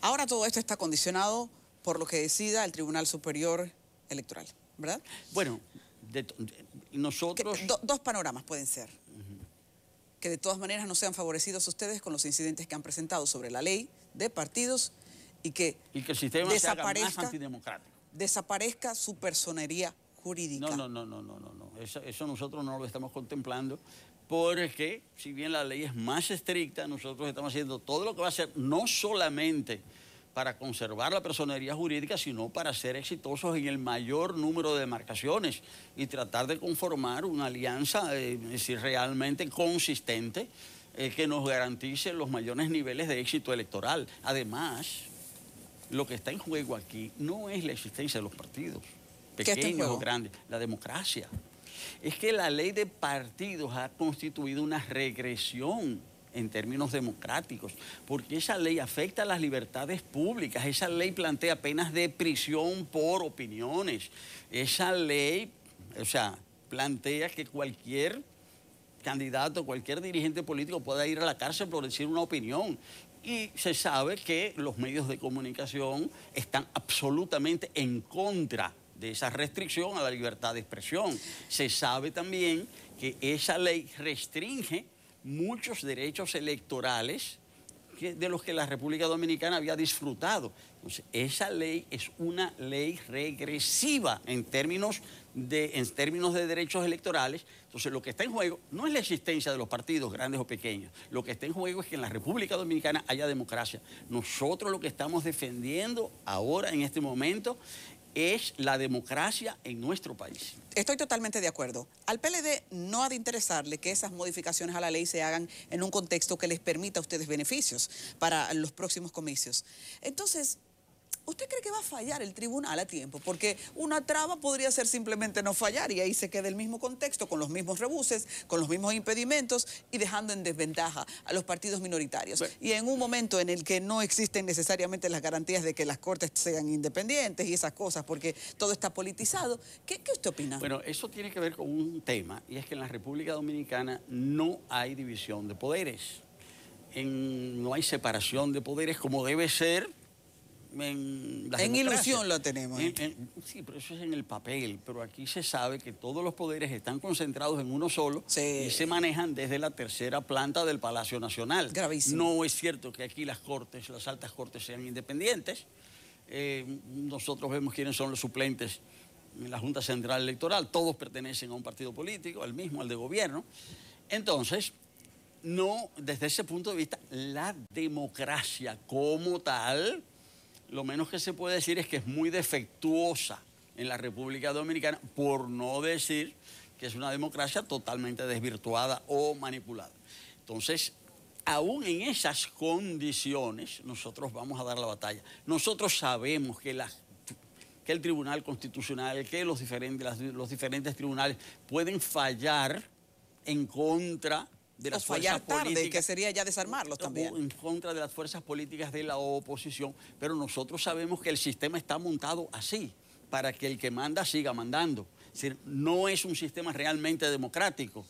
Ahora todo esto está condicionado por lo que decida el Tribunal Superior Electoral, ¿verdad? Bueno, nosotros... 2 panoramas pueden ser. Que de todas maneras no sean favorecidos ustedes con los incidentes que han presentado sobre la ley de partidos y que el sistema se haga más antidemocrático. Desaparezca su personería jurídica. No. Eso nosotros no lo estamos contemplando porque si bien la ley es más estricta, nosotros estamos haciendo todo lo que va a ser no solamente para conservar la personería jurídica, sino para ser exitosos en el mayor número de demarcaciones y tratar de conformar una alianza realmente consistente que nos garantice los mayores niveles de éxito electoral. Además, lo que está en juego aquí no es la existencia de los partidos, pequeños o grandes, la democracia. Es que la ley de partidos ha constituido una regresión en términos democráticos, porque esa ley afecta a las libertades públicas, esa ley plantea penas de prisión por opiniones, esa ley, plantea que cualquier candidato, cualquier dirigente político pueda ir a la cárcel por decir una opinión. Y se sabe que los medios de comunicación están absolutamente en contra de esa restricción a la libertad de expresión. Se sabe también que esa ley restringe muchos derechos electorales de los que la República Dominicana había disfrutado. Entonces, esa ley es una ley regresiva en términos de derechos electorales. Entonces, lo que está en juego no es la existencia de los partidos, grandes o pequeños. Lo que está en juego es que en la República Dominicana haya democracia. Nosotros lo que estamos defendiendo ahora, en este momento, es la democracia en nuestro país. Estoy totalmente de acuerdo. Al PLD no ha de interesarle que esas modificaciones a la ley se hagan en un contexto que les permita a ustedes beneficios para los próximos comicios. Entonces, ¿usted cree que va a fallar el tribunal a tiempo? Porque una traba podría ser simplemente no fallar y ahí se queda el mismo contexto, con los mismos rebuses, con los mismos impedimentos y dejando en desventaja a los partidos minoritarios. Bueno. Y en un momento en el que no existen necesariamente las garantías de que las cortes sean independientes y esas cosas, porque todo está politizado, ¿qué usted opina? Bueno, eso tiene que ver con un tema, y es que en la República Dominicana no hay división de poderes. No hay separación de poderes como debe ser. En ilusión lo tenemos. Sí, pero eso es en el papel. Pero aquí se sabe que todos los poderes están concentrados en uno solo, sí, y se manejan desde la tercera planta del Palacio Nacional. Gravísimo. No es cierto que aquí las cortes, las altas cortes sean independientes. Nosotros vemos quiénes son los suplentes en la Junta Central Electoral. Todos pertenecen a un partido político, al mismo, al de gobierno. Entonces, no, desde ese punto de vista, la democracia como tal, lo menos que se puede decir es que es muy defectuosa en la República Dominicana, por no decir que es una democracia totalmente desvirtuada o manipulada. Entonces, aún en esas condiciones, nosotros vamos a dar la batalla. Nosotros sabemos que el Tribunal Constitucional, que los diferentes tribunales pueden fallar en contra de las fuerzas políticas, que sería ya desarmarlos también. En contra de las fuerzas políticas de la oposición, pero nosotros sabemos que el sistema está montado así, para que el que manda siga mandando. Es decir, no es un sistema realmente democrático,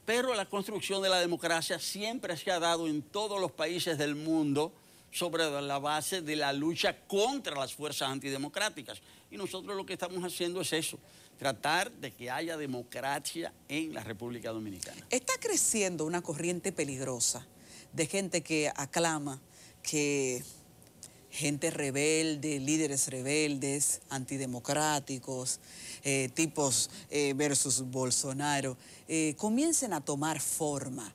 pero la construcción de la democracia siempre se ha dado en todos los países del mundo sobre la base de la lucha contra las fuerzas antidemocráticas. Y nosotros lo que estamos haciendo es eso, tratar de que haya democracia en la República Dominicana. Está creciendo una corriente peligrosa de gente que aclama que gente rebelde, líderes rebeldes, antidemocráticos, tipos versus Bolsonaro, comiencen a tomar forma.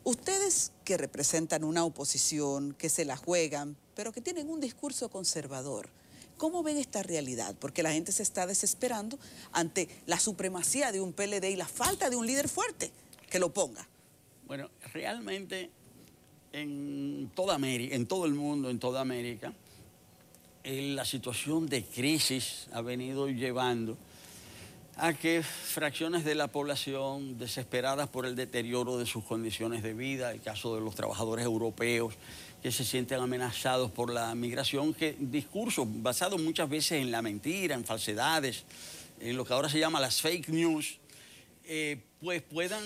Ustedes que representan una oposición, que se la juegan, pero que tienen un discurso conservador, ¿cómo ven esta realidad? Porque la gente se está desesperando ante la supremacía de un PLD y la falta de un líder fuerte que lo ponga. Bueno, realmente en toda América, en todo el mundo, en toda América, la situación de crisis ha venido llevando a que fracciones de la población desesperadas por el deterioro de sus condiciones de vida, el caso de los trabajadores europeos que se sienten amenazados por la migración, que discursos basados muchas veces en la mentira, en falsedades, en lo que ahora se llama las fake news, pues puedan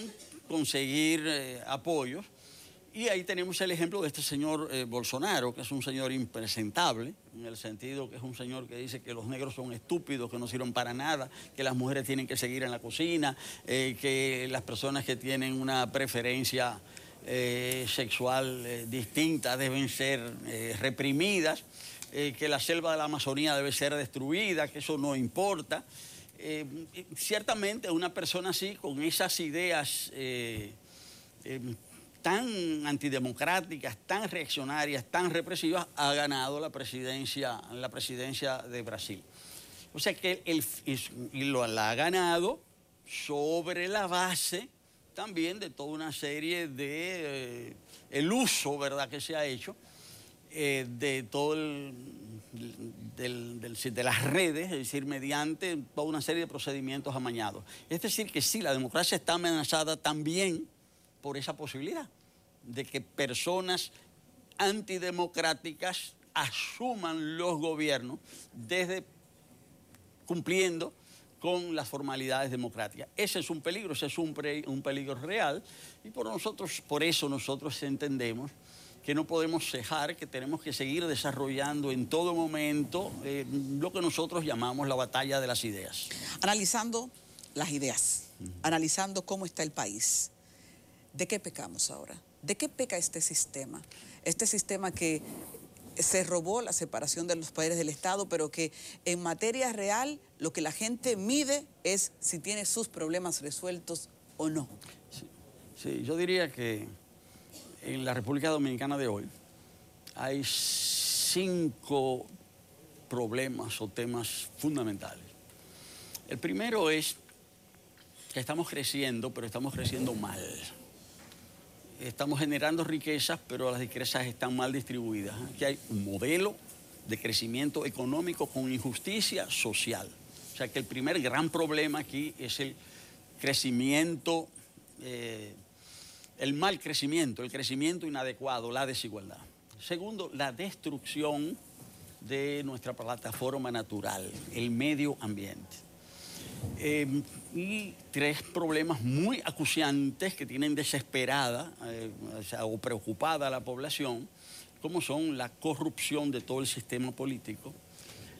conseguir apoyos. Y ahí tenemos el ejemplo de este señor Bolsonaro, que es un señor impresentable, en el sentido que es un señor que dice que los negros son estúpidos, que no sirven para nada, que las mujeres tienen que seguir en la cocina, que las personas que tienen una preferencia sexual distinta deben ser reprimidas, que la selva de la Amazonía debe ser destruida, que eso no importa. Ciertamente una persona así, con esas ideas tan antidemocráticas, tan reaccionarias, tan represivas, ha ganado la presidencia de Brasil. O sea que la ha ganado sobre la base también de toda una serie de el uso, ¿verdad?, que se ha hecho de todo de las redes, es decir, mediante toda una serie de procedimientos amañados. Es decir, que sí, la democracia está amenazada también por esa posibilidad de que personas antidemocráticas asuman los gobiernos desde cumpliendo con las formalidades democráticas. Ese es un peligro, ese es un peligro real, y por eso nosotros entendemos que no podemos cejar, que tenemos que seguir desarrollando en todo momento lo que nosotros llamamos la batalla de las ideas. Analizando las ideas, analizando cómo está el país, ¿de qué pecamos ahora? ¿De qué peca este sistema? Este sistema que se robó la separación de los poderes del Estado, pero que en materia real lo que la gente mide es si tiene sus problemas resueltos o no. Sí, yo diría que en la República Dominicana de hoy hay 5 problemas o temas fundamentales. El primero es que estamos creciendo, pero estamos creciendo mal. Estamos generando riquezas, pero las riquezas están mal distribuidas. Aquí hay un modelo de crecimiento económico con injusticia social. O sea que el primer gran problema aquí es el crecimiento, el mal crecimiento, el crecimiento inadecuado, la desigualdad. Segundo, la destrucción de nuestra plataforma natural, el medio ambiente. Y tres problemas muy acuciantes que tienen desesperada o preocupada a la población, como son la corrupción de todo el sistema político,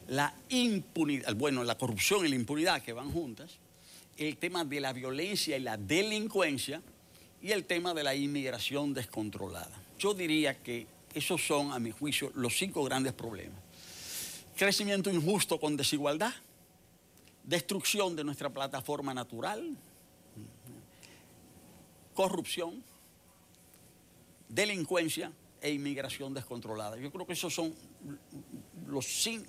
la impunidad, bueno, la corrupción y la impunidad que van juntas, el tema de la violencia y la delincuencia y el tema de la inmigración descontrolada. Yo diría que esos son, a mi juicio, los 5 grandes problemas. Crecimiento injusto con desigualdad, destrucción de nuestra plataforma natural, corrupción, delincuencia e inmigración descontrolada. Yo creo que esos son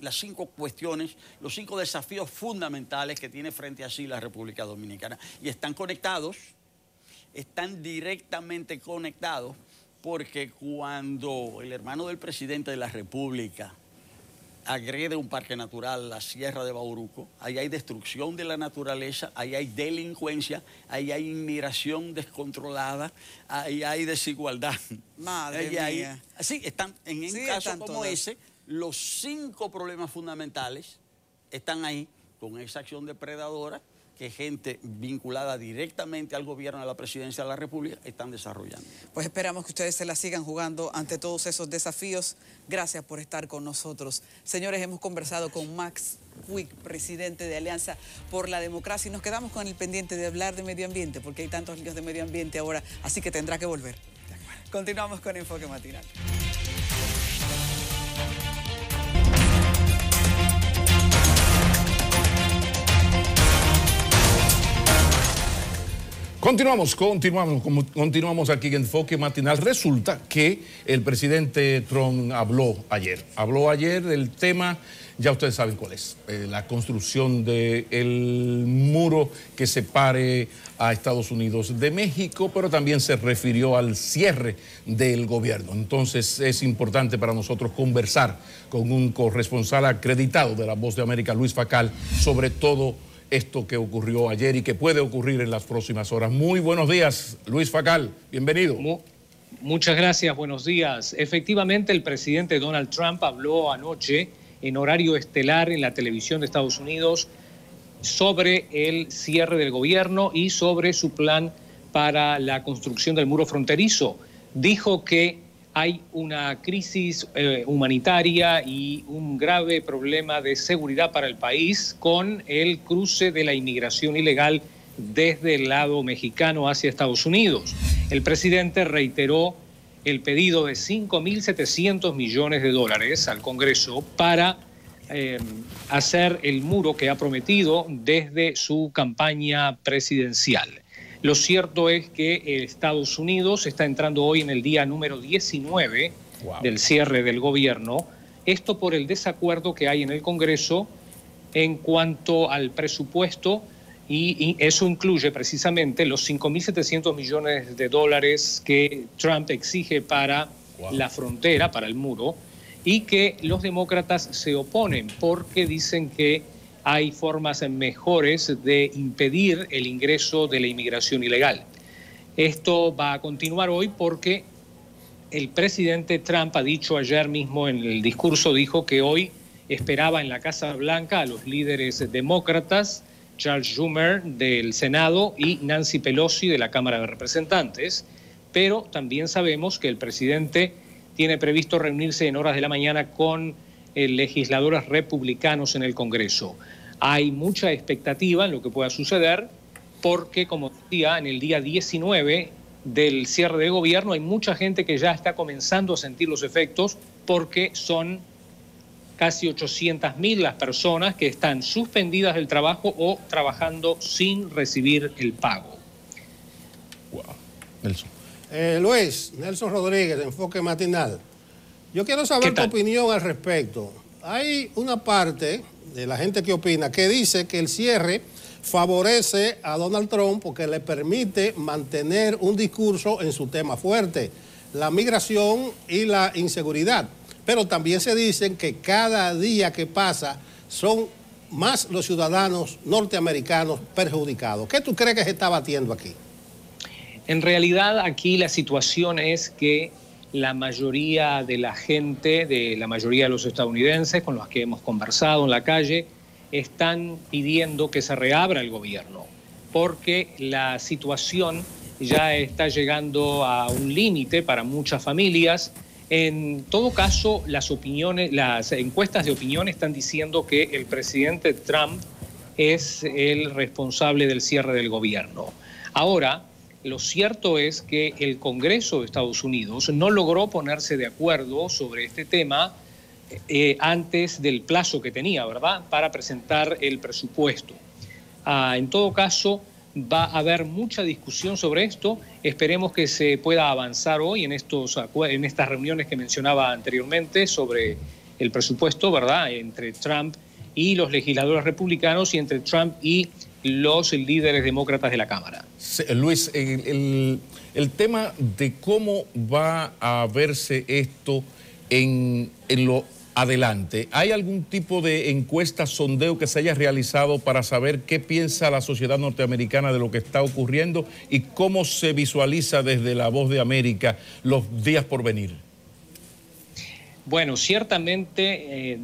las 5 cuestiones, los 5 desafíos fundamentales que tiene frente a sí la República Dominicana. Y están conectados, están directamente conectados, porque cuando el hermano del presidente de la República agrede un parque natural, la Sierra de Bauruco, ahí hay destrucción de la naturaleza, ahí hay delincuencia, ahí hay inmigración descontrolada, ahí hay desigualdad. Madre mía. Sí, están en un caso como ese, los 5 problemas fundamentales están ahí con esa acción depredadora que gente vinculada directamente al gobierno, a la presidencia de la República, están desarrollando. Pues esperamos que ustedes se la sigan jugando ante todos esos desafíos. Gracias por estar con nosotros. Señores, hemos conversado con Max Puig, presidente de Alianza por la Democracia, y nos quedamos con el pendiente de hablar de medio ambiente, porque hay tantos líos de medio ambiente ahora, así que tendrá que volver. Continuamos con Enfoque Matinal. Continuamos aquí en Enfoque Matinal. Resulta que el presidente Trump habló ayer del tema, ya ustedes saben cuál es, la construcción del muro que separe a Estados Unidos de México, pero también se refirió al cierre del gobierno. Entonces es importante para nosotros conversar con un corresponsal acreditado de La Voz de América, Luis Facal, sobre todo esto que ocurrió ayer y que puede ocurrir en las próximas horas. Muy buenos días, Luis Facal, bienvenido. Muchas gracias, buenos días. Efectivamente, el presidente Donald Trump habló anoche en horario estelar en la televisión de Estados Unidos sobre el cierre del gobierno y sobre su plan para la construcción del muro fronterizo. Dijo que hay una crisis humanitaria y un grave problema de seguridad para el país con el cruce de la inmigración ilegal desde el lado mexicano hacia Estados Unidos. El presidente reiteró el pedido de $5.700 millones al Congreso para hacer el muro que ha prometido desde su campaña presidencial. Lo cierto es que Estados Unidos está entrando hoy en el día número 19 del cierre del gobierno. Esto por el desacuerdo que hay en el Congreso en cuanto al presupuesto, y eso incluye precisamente los $5.700 millones que Trump exige para la frontera, para el muro, y que los demócratas se oponen porque dicen que hay formas mejores de impedir el ingreso de la inmigración ilegal. Esto va a continuar hoy porque el presidente Trump ha dicho ayer mismo en el discurso, dijo que hoy esperaba en la Casa Blanca a los líderes demócratas, Charles Schumer del Senado y Nancy Pelosi de la Cámara de Representantes, pero también sabemos que el presidente tiene previsto reunirse en horas de la mañana con legisladores republicanos en el Congreso. Hay mucha expectativa en lo que pueda suceder porque, como decía, en el día 19 del cierre de gobierno hay mucha gente que ya está comenzando a sentir los efectos porque son casi 800.000 las personas que están suspendidas del trabajo o trabajando sin recibir el pago. Wow. Nelson. Luis, Nelson Rodríguez, de Enfoque Matinal. Yo quiero saber tu opinión al respecto. hay una parte de la gente que opina que dice que el cierre favorece a Donald Trump porque le permite mantener un discurso en su tema fuerte, la migración y la inseguridad. Pero también se dicen que cada día que pasa son más los ciudadanos norteamericanos perjudicados. ¿Qué tú crees que se está batiendo aquí? En realidad aquí la situación es que la mayoría de la gente, de la mayoría de los estadounidenses con los que hemos conversado en la calle, están pidiendo que se reabra el gobierno, porque la situación ya está llegando a un límite para muchas familias. En todo caso, las encuestas de opinión están diciendo que el presidente Trump es el responsable del cierre del gobierno. Ahora, lo cierto es que el Congreso de Estados Unidos no logró ponerse de acuerdo sobre este tema antes del plazo que tenía, ¿verdad?, para presentar el presupuesto. En todo caso, va a haber mucha discusión sobre esto. Esperemos que se pueda avanzar hoy en estas reuniones que mencionaba anteriormente sobre el presupuesto, ¿verdad?, entre Trump y los legisladores republicanos y entre Trump y los líderes demócratas de la Cámara. Luis, el tema de cómo va a verse esto en lo adelante, ¿hay algún tipo de encuesta, sondeo que se haya realizado para saber qué piensa la sociedad norteamericana de lo que está ocurriendo y cómo se visualiza desde La Voz de América los días por venir? Bueno, ciertamente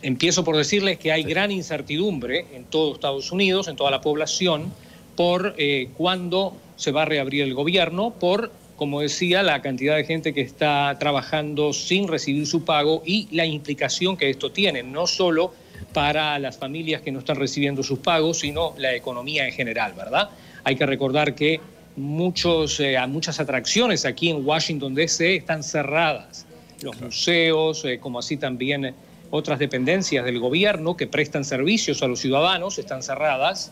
empiezo por decirles que hay gran incertidumbre en todo Estados Unidos, en toda la población, por cuándo se va a reabrir el gobierno, por, como decía, la cantidad de gente que está trabajando sin recibir su pago y la implicación que esto tiene, no solo para las familias que no están recibiendo sus pagos, sino la economía en general, ¿verdad? Hay que recordar que muchas atracciones aquí en Washington, D.C. están cerradas. Los museos, como así también otras dependencias del gobierno que prestan servicios a los ciudadanos están cerradas,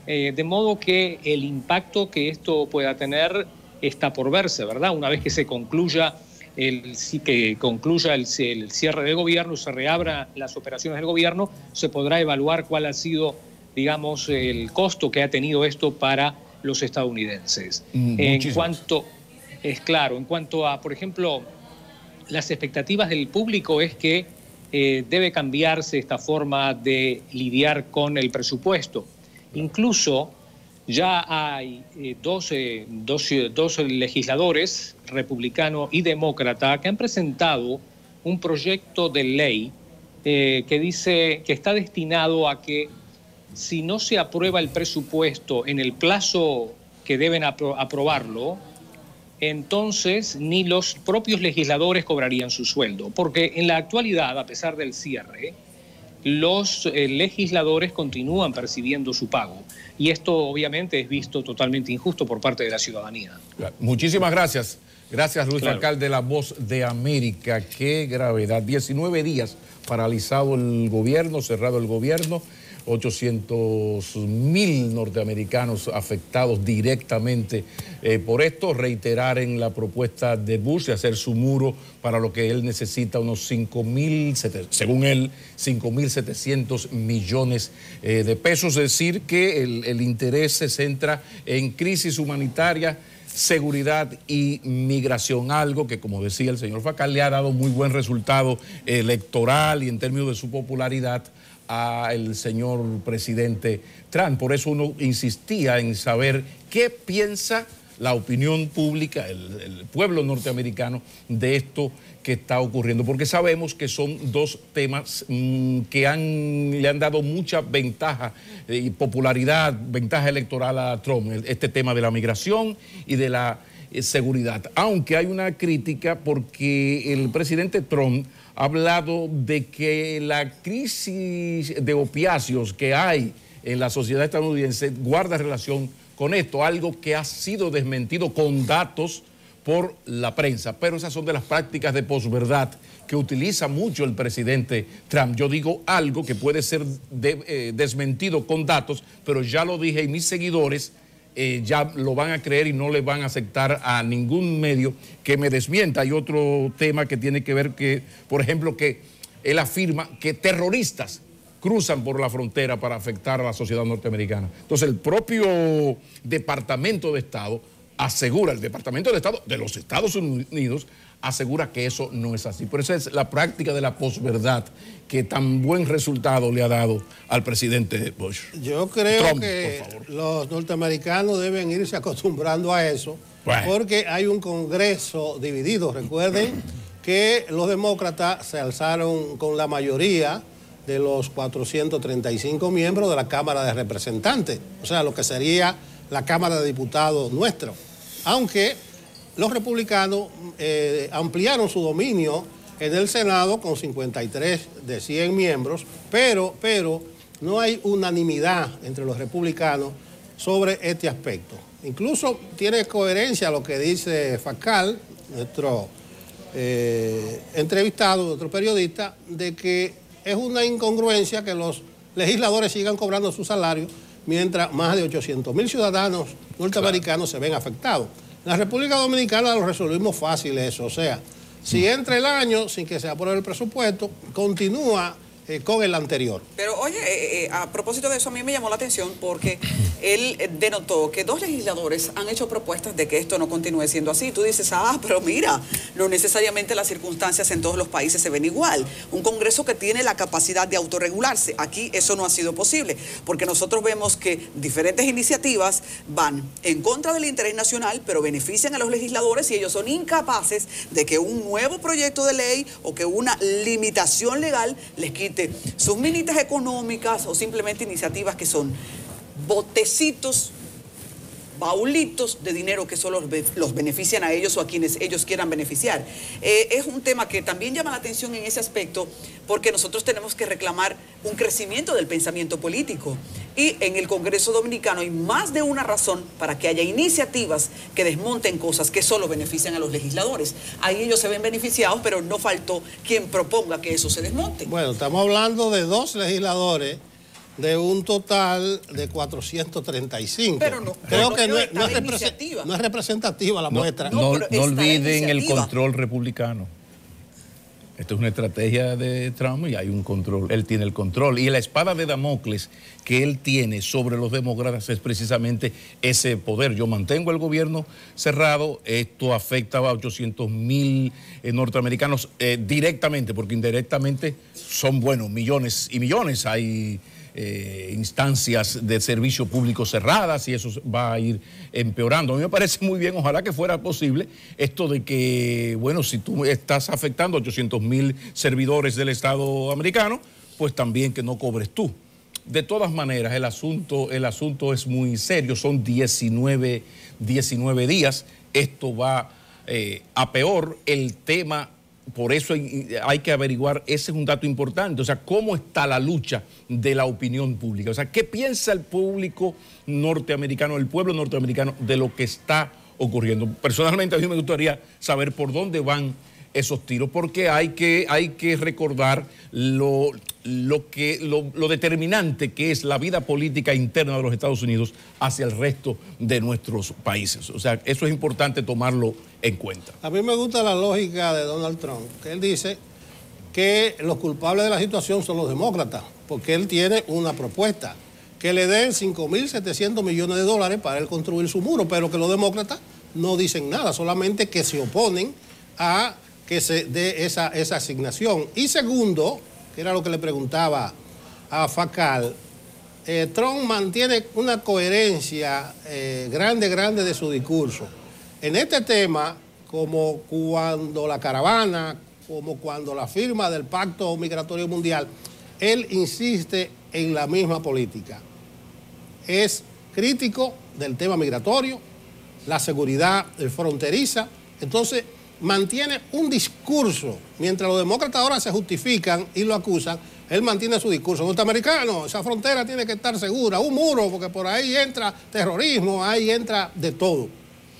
de modo que el impacto que esto pueda tener está por verse, ¿verdad? Una vez que se concluya el cierre del gobierno, se reabra las operaciones del gobierno, se podrá evaluar cuál ha sido, digamos, el costo que ha tenido esto para los estadounidenses. En cuanto a, por ejemplo, las expectativas del público es que debe cambiarse esta forma de lidiar con el presupuesto. Incluso ya hay dos legisladores, republicano y demócrata, que han presentado un proyecto de ley que dice que está destinado a que si no se aprueba el presupuesto en el plazo que deben aprobarlo, entonces ni los propios legisladores cobrarían su sueldo, porque en la actualidad, a pesar del cierre, los legisladores continúan percibiendo su pago. Y esto obviamente es visto totalmente injusto por parte de la ciudadanía. Muchísimas gracias. Gracias, Luis Falcál, de La Voz de América. Qué gravedad. 19 días paralizado el gobierno, cerrado el gobierno. 800,000 norteamericanos afectados directamente por esto. Reiterar en la propuesta de Bush de hacer su muro para lo que él necesita, unos según él, 5.700 millones de pesos. Es decir, que el interés se centra en crisis humanitaria, seguridad y migración, algo que, como decía el señor Falcál, le ha dado muy buen resultado electoral y en términos de su popularidad al señor presidente Trump. Por eso uno insistía en saber qué piensa la opinión pública, el pueblo norteamericano, de esto que está ocurriendo, porque sabemos que son dos temas que le han dado mucha ventaja y popularidad, ventaja electoral a Trump, este tema de la migración y de la seguridad. Aunque hay una crítica porque el presidente Trump ha hablado de que la crisis de opiáceos que hay en la sociedad estadounidense guarda relación con esto, algo que ha sido desmentido con datos por la prensa. Pero esas son de las prácticas de posverdad que utiliza mucho el presidente Trump. Yo digo algo que puede ser desmentido con datos, pero ya lo dije y mis seguidores ya lo van a creer y no le van a aceptar a ningún medio que me desmienta. Hay otro tema que tiene que ver que, por ejemplo, que él afirma que terroristas cruzan por la frontera para afectar a la sociedad norteamericana. Entonces el propio Departamento de Estado asegura, el Departamento de Estado de los Estados Unidos asegura que eso no es así. Por eso es la práctica de la posverdad que tan buen resultado le ha dado al presidente Bush. Yo creo Trump, que los norteamericanos deben irse acostumbrando a eso, porque hay un Congreso dividido. Recuerden que los demócratas se alzaron con la mayoría de los 435 miembros de la Cámara de Representantes, o sea, lo que sería la Cámara de Diputados nuestro. Aunque los republicanos ampliaron su dominio en el Senado con 53 de 100 miembros, pero no hay unanimidad entre los republicanos sobre este aspecto. Incluso tiene coherencia lo que dice Fakal, nuestro entrevistado, nuestro periodista, de que es una incongruencia que los legisladores sigan cobrando su salario mientras más de 800.000 ciudadanos norteamericanos se ven afectados. En la República Dominicana lo resolvimos fácil eso, o sea, si entra el año sin que se apruebe el presupuesto, continúa con el anterior. Pero oye, a propósito de eso, a mí me llamó la atención porque él denotó que 2 legisladores han hecho propuestas de que esto no continúe siendo así. Tú dices, pero mira, no necesariamente las circunstancias en todos los países se ven igual. Un Congreso que tiene la capacidad de autorregularse, aquí eso no ha sido posible, porque nosotros vemos que diferentes iniciativas van en contra del interés nacional, pero benefician a los legisladores y ellos son incapaces de que un nuevo proyecto de ley o que una limitación legal les quite sus minitas económicas o simplemente iniciativas que son botecitos, baulitos de dinero que solo los benefician a ellos o a quienes ellos quieran beneficiar. Es un tema que también llama la atención en ese aspecto porque nosotros tenemos que reclamar un crecimiento del pensamiento político y en el Congreso Dominicano hay más de una razón para que haya iniciativas que desmonten cosas que solo benefician a los legisladores. Ahí ellos se ven beneficiados, pero no faltó quien proponga que eso se desmonte. Bueno, estamos hablando de 2 legisladores de un total de 435. Pero no, creo que no es representativa la muestra. No olviden el control republicano. Esto es una estrategia de Trump y hay un control. Él tiene el control. Y la espada de Damocles que él tiene sobre los demócratas es precisamente ese poder. Yo mantengo el gobierno cerrado. Esto afecta a 800.000 norteamericanos directamente, porque indirectamente son, bueno, millones y millones. Hay instancias de servicio público cerradas y eso va a ir empeorando. A mí me parece muy bien, ojalá que fuera posible esto de que, bueno, si tú estás afectando a 800.000 servidores del Estado americano, pues también que no cobres tú. De todas maneras, el asunto es muy serio, son 19 días, esto va a peor, el tema. Por eso hay que averiguar, ese es un dato importante, o sea, cómo está la lucha de la opinión pública, o sea, qué piensa el público norteamericano, el pueblo norteamericano de lo que está ocurriendo. Personalmente a mí me gustaría saber por dónde van esos tiros, porque hay que recordar lo determinante que es la vida política interna de los Estados Unidos hacia el resto de nuestros países. O sea, eso es importante tomarlo en cuenta. A mí me gusta la lógica de Donald Trump, que él dice que los culpables de la situación son los demócratas, porque él tiene una propuesta, que le den 5.700 millones de dólares para él construir su muro, pero que los demócratas no dicen nada, solamente que se oponen a que se dé esa asignación. Y segundo, que era lo que le preguntaba a Fakal, Trump mantiene una coherencia grande de su discurso. En este tema, como cuando la caravana, como cuando la firma del Pacto Migratorio Mundial, él insiste en la misma política. Es crítico del tema migratorio, la seguridad fronteriza, entonces mantiene un discurso, mientras los demócratas ahora se justifican y lo acusan, él mantiene su discurso. Norteamericano, esa frontera tiene que estar segura, un muro, porque por ahí entra terrorismo, ahí entra de todo.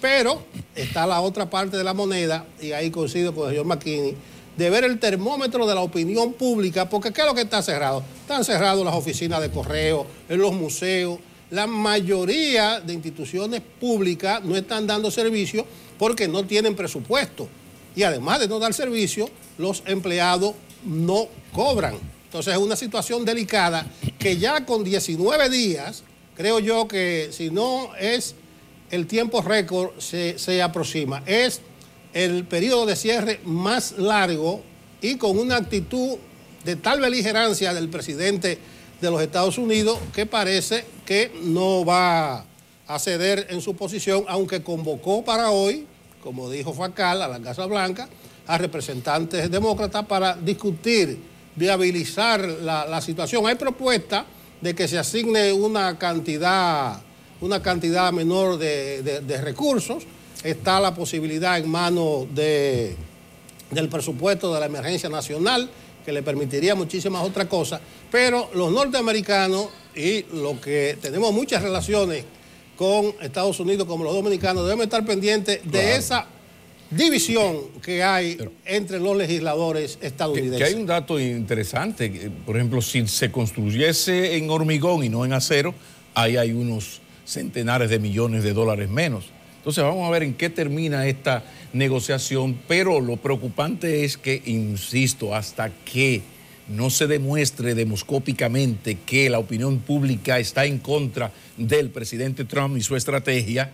Pero está la otra parte de la moneda, y ahí coincido con el señor McKinney, de ver el termómetro de la opinión pública, porque ¿qué es lo que está cerrado? Están cerradas las oficinas de correo, en los museos. La mayoría de instituciones públicas no están dando servicio porque no tienen presupuesto. Y además de no dar servicio, los empleados no cobran. Entonces es una situación delicada que ya con 19 días, creo yo que si no es el tiempo récord, se aproxima. Es el periodo de cierre más largo y con una actitud de tal beligerancia del presidente de los Estados Unidos que parece que no va a ceder en su posición, aunque convocó para hoy, como dijo Facal, a la Casa Blanca, a representantes demócratas para discutir, viabilizar la situación. Hay propuesta de que se asigne una cantidad menor de recursos. Está la posibilidad en manos del presupuesto de la emergencia nacional, que le permitiría muchísimas otras cosas, pero los norteamericanos y los que tenemos muchas relaciones con Estados Unidos como los dominicanos debemos estar pendientes de esa división que hay entre los legisladores estadounidenses. Que hay un dato interesante, por ejemplo, si se construyese en hormigón y no en acero, ahí hay unos centenares de millones de dólares menos. Entonces vamos a ver en qué termina esta negociación, pero lo preocupante es que, insisto, hasta que no se demuestre demoscópicamente que la opinión pública está en contra del presidente Trump y su estrategia,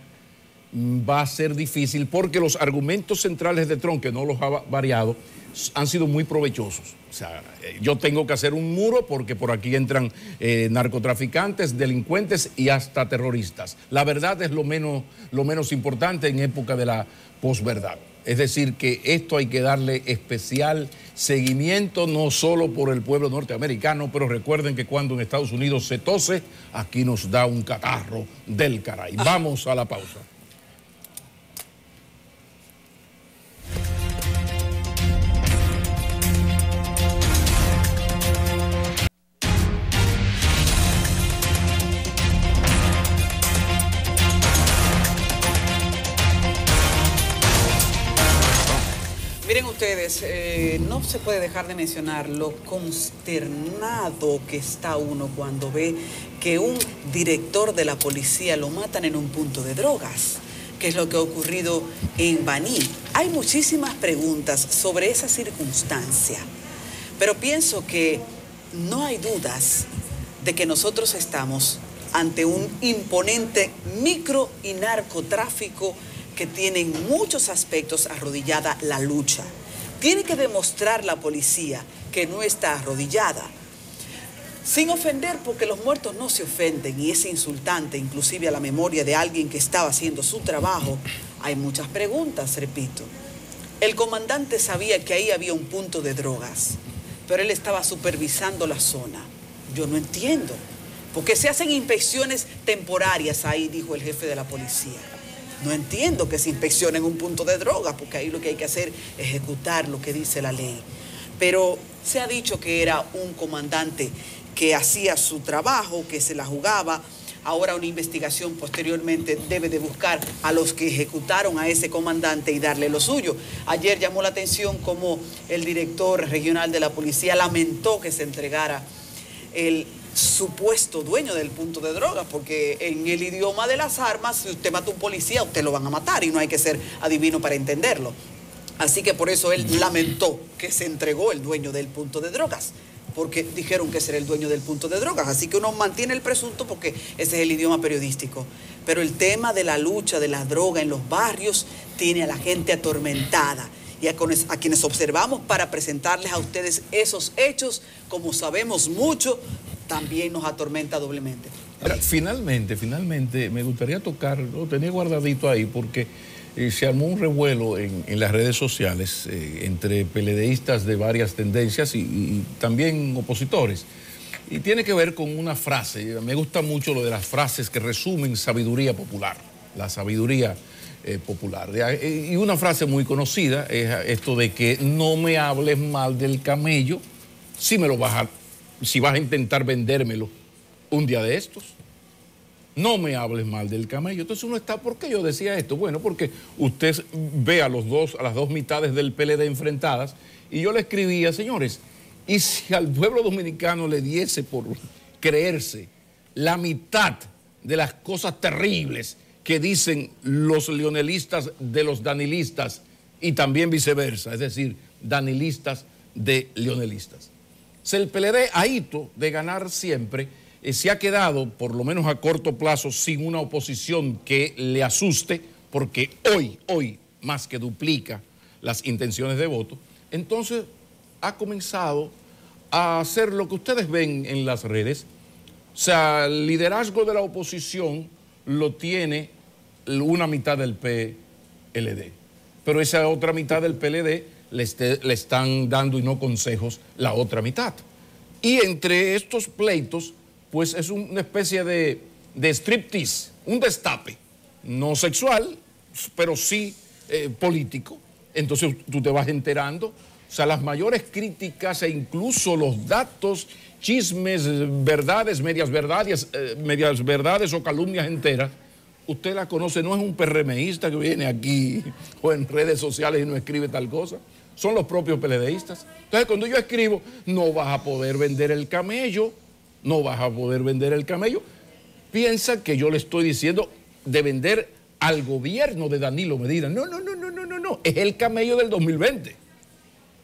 va a ser difícil porque los argumentos centrales de Trump, que no los ha variado, han sido muy provechosos. O sea, yo tengo que hacer un muro porque por aquí entran narcotraficantes, delincuentes y hasta terroristas. La verdad es lo menos importante en época de la posverdad. Es decir, que esto hay que darle especial seguimiento, no solo por el pueblo norteamericano, pero recuerden que cuando en Estados Unidos se tose, aquí nos da un catarro del caray. Vamos a la pausa. Miren ustedes, no se puede dejar de mencionar lo consternado que está uno cuando ve que un director de la policía lo matan en un punto de drogas, que es lo que ha ocurrido en Baní. Hay muchísimas preguntas sobre esa circunstancia, pero pienso que no hay dudas de que nosotros estamos ante un imponente micro y narcotráfico que tiene en muchos aspectos arrodillada la lucha. Tiene que demostrar la policía que no está arrodillada. Sin ofender, porque los muertos no se ofenden y es insultante, inclusive a la memoria de alguien que estaba haciendo su trabajo. Hay muchas preguntas, repito. El comandante sabía que ahí había un punto de drogas, pero él estaba supervisando la zona. Yo no entiendo, porque se hacen inspecciones temporarias ahí, dijo el jefe de la policía. No entiendo que se inspeccione un punto de droga, porque ahí lo que hay que hacer es ejecutar lo que dice la ley. Pero se ha dicho que era un comandante que hacía su trabajo, que se la jugaba. Ahora una investigación posteriormente debe de buscar a los que ejecutaron a ese comandante y darle lo suyo. Ayer llamó la atención como el director regional de la policía lamentó que se entregara el supuesto dueño del punto de droga, porque en el idioma de las armas, si usted mata a un policía, usted lo van a matar y no hay que ser adivino para entenderlo. Así que por eso él lamentó que se entregó el dueño del punto de drogas, porque dijeron que ese era el dueño del punto de drogas. Así que uno mantiene el presunto porque ese es el idioma periodístico. Pero el tema de la lucha de la droga en los barrios tiene a la gente atormentada. Y a quienes observamos para presentarles a ustedes esos hechos, como sabemos mucho, también nos atormenta doblemente. Ahora, finalmente, me gustaría tocar, lo tenía guardadito ahí, porque se armó un revuelo en las redes sociales entre PLDistas de varias tendencias y también opositores. Y tiene que ver con una frase. Me gusta mucho lo de las frases que resumen sabiduría popular, la sabiduría popular. Y una frase muy conocida es esto de que no me hables mal del camello si vas a intentar vendérmelo un día de estos. No me hables mal del camello. Entonces uno está, ¿por qué yo decía esto? Bueno, porque usted ve a las dos mitades del PLD enfrentadas y yo le escribía, señores, y si al pueblo dominicano le diese por creerse la mitad de las cosas terribles que dicen los leonelistas de los danilistas y también viceversa, es decir, danilistas de leonelistas. El PLD, ahito de ganar siempre, se ha quedado, por lo menos a corto plazo, sin una oposición que le asuste, porque hoy más que duplica las intenciones de voto. Entonces ha comenzado a hacer lo que ustedes ven en las redes. O sea, el liderazgo de la oposición lo tiene una mitad del PLD, pero esa otra mitad del PLD le están dando y no consejos la otra mitad. Y entre estos pleitos, pues es una especie de striptease, un destape, no sexual, pero sí político. Entonces tú te vas enterando, o sea, las mayores críticas e incluso los datos, chismes, verdades, medias verdades o calumnias enteras, usted la conoce, no es un PRMista que viene aquí o en redes sociales y no escribe tal cosa, son los propios PLDistas. Entonces cuando yo escribo, no vas a poder vender el camello, no vas a poder vender el camello, piensa que yo le estoy diciendo de vender al gobierno de Danilo Medina. No, es el camello del 2020.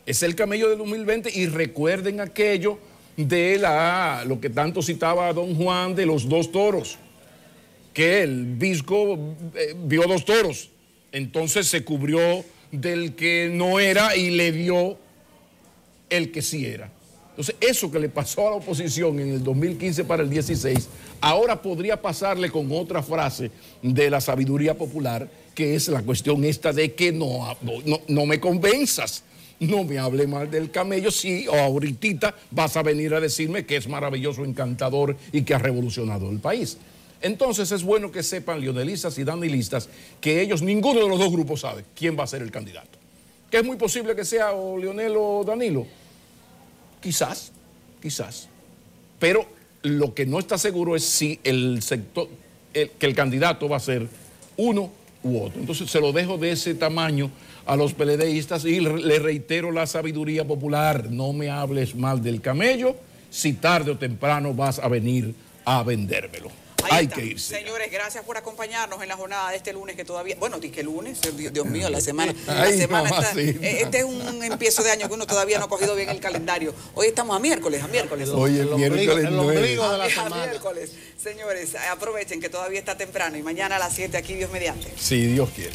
Es el camello del 2020 y recuerden aquello de lo que tanto citaba don Juan de los 2 toros, que el Visco vio 2 toros, entonces se cubrió del que no era y le dio el que sí era. Entonces eso que le pasó a la oposición en el 2015 para el 16, ahora podría pasarle con otra frase de la sabiduría popular, que es la cuestión esta de que no me convenzas. No me hable mal del camello, sí, o ahorita vas a venir a decirme que es maravilloso, encantador y que ha revolucionado el país. Entonces es bueno que sepan leonelistas y danilistas que ellos, ninguno de los dos grupos sabe quién va a ser el candidato. Que es muy posible que sea o Leonel o Danilo. Quizás. Pero lo que no está seguro es si el sector, que el candidato va a ser uno u otro. Entonces se lo dejo de ese tamaño a los PLDistas y le reitero la sabiduría popular. No me hables mal del camello, si tarde o temprano vas a venir a vendérmelo. Hay que irse. Señores, gracias por acompañarnos en la jornada de este lunes que todavía... Bueno, dije lunes, Dios mío, la semana está... Este es un empiezo de año que uno todavía no ha cogido bien el calendario. Hoy estamos a miércoles. Hoy es miércoles 9. El ombligo de la semana. Miércoles. Señores, aprovechen que todavía está temprano y mañana a las 7 aquí, Dios mediante. Si Dios quiere.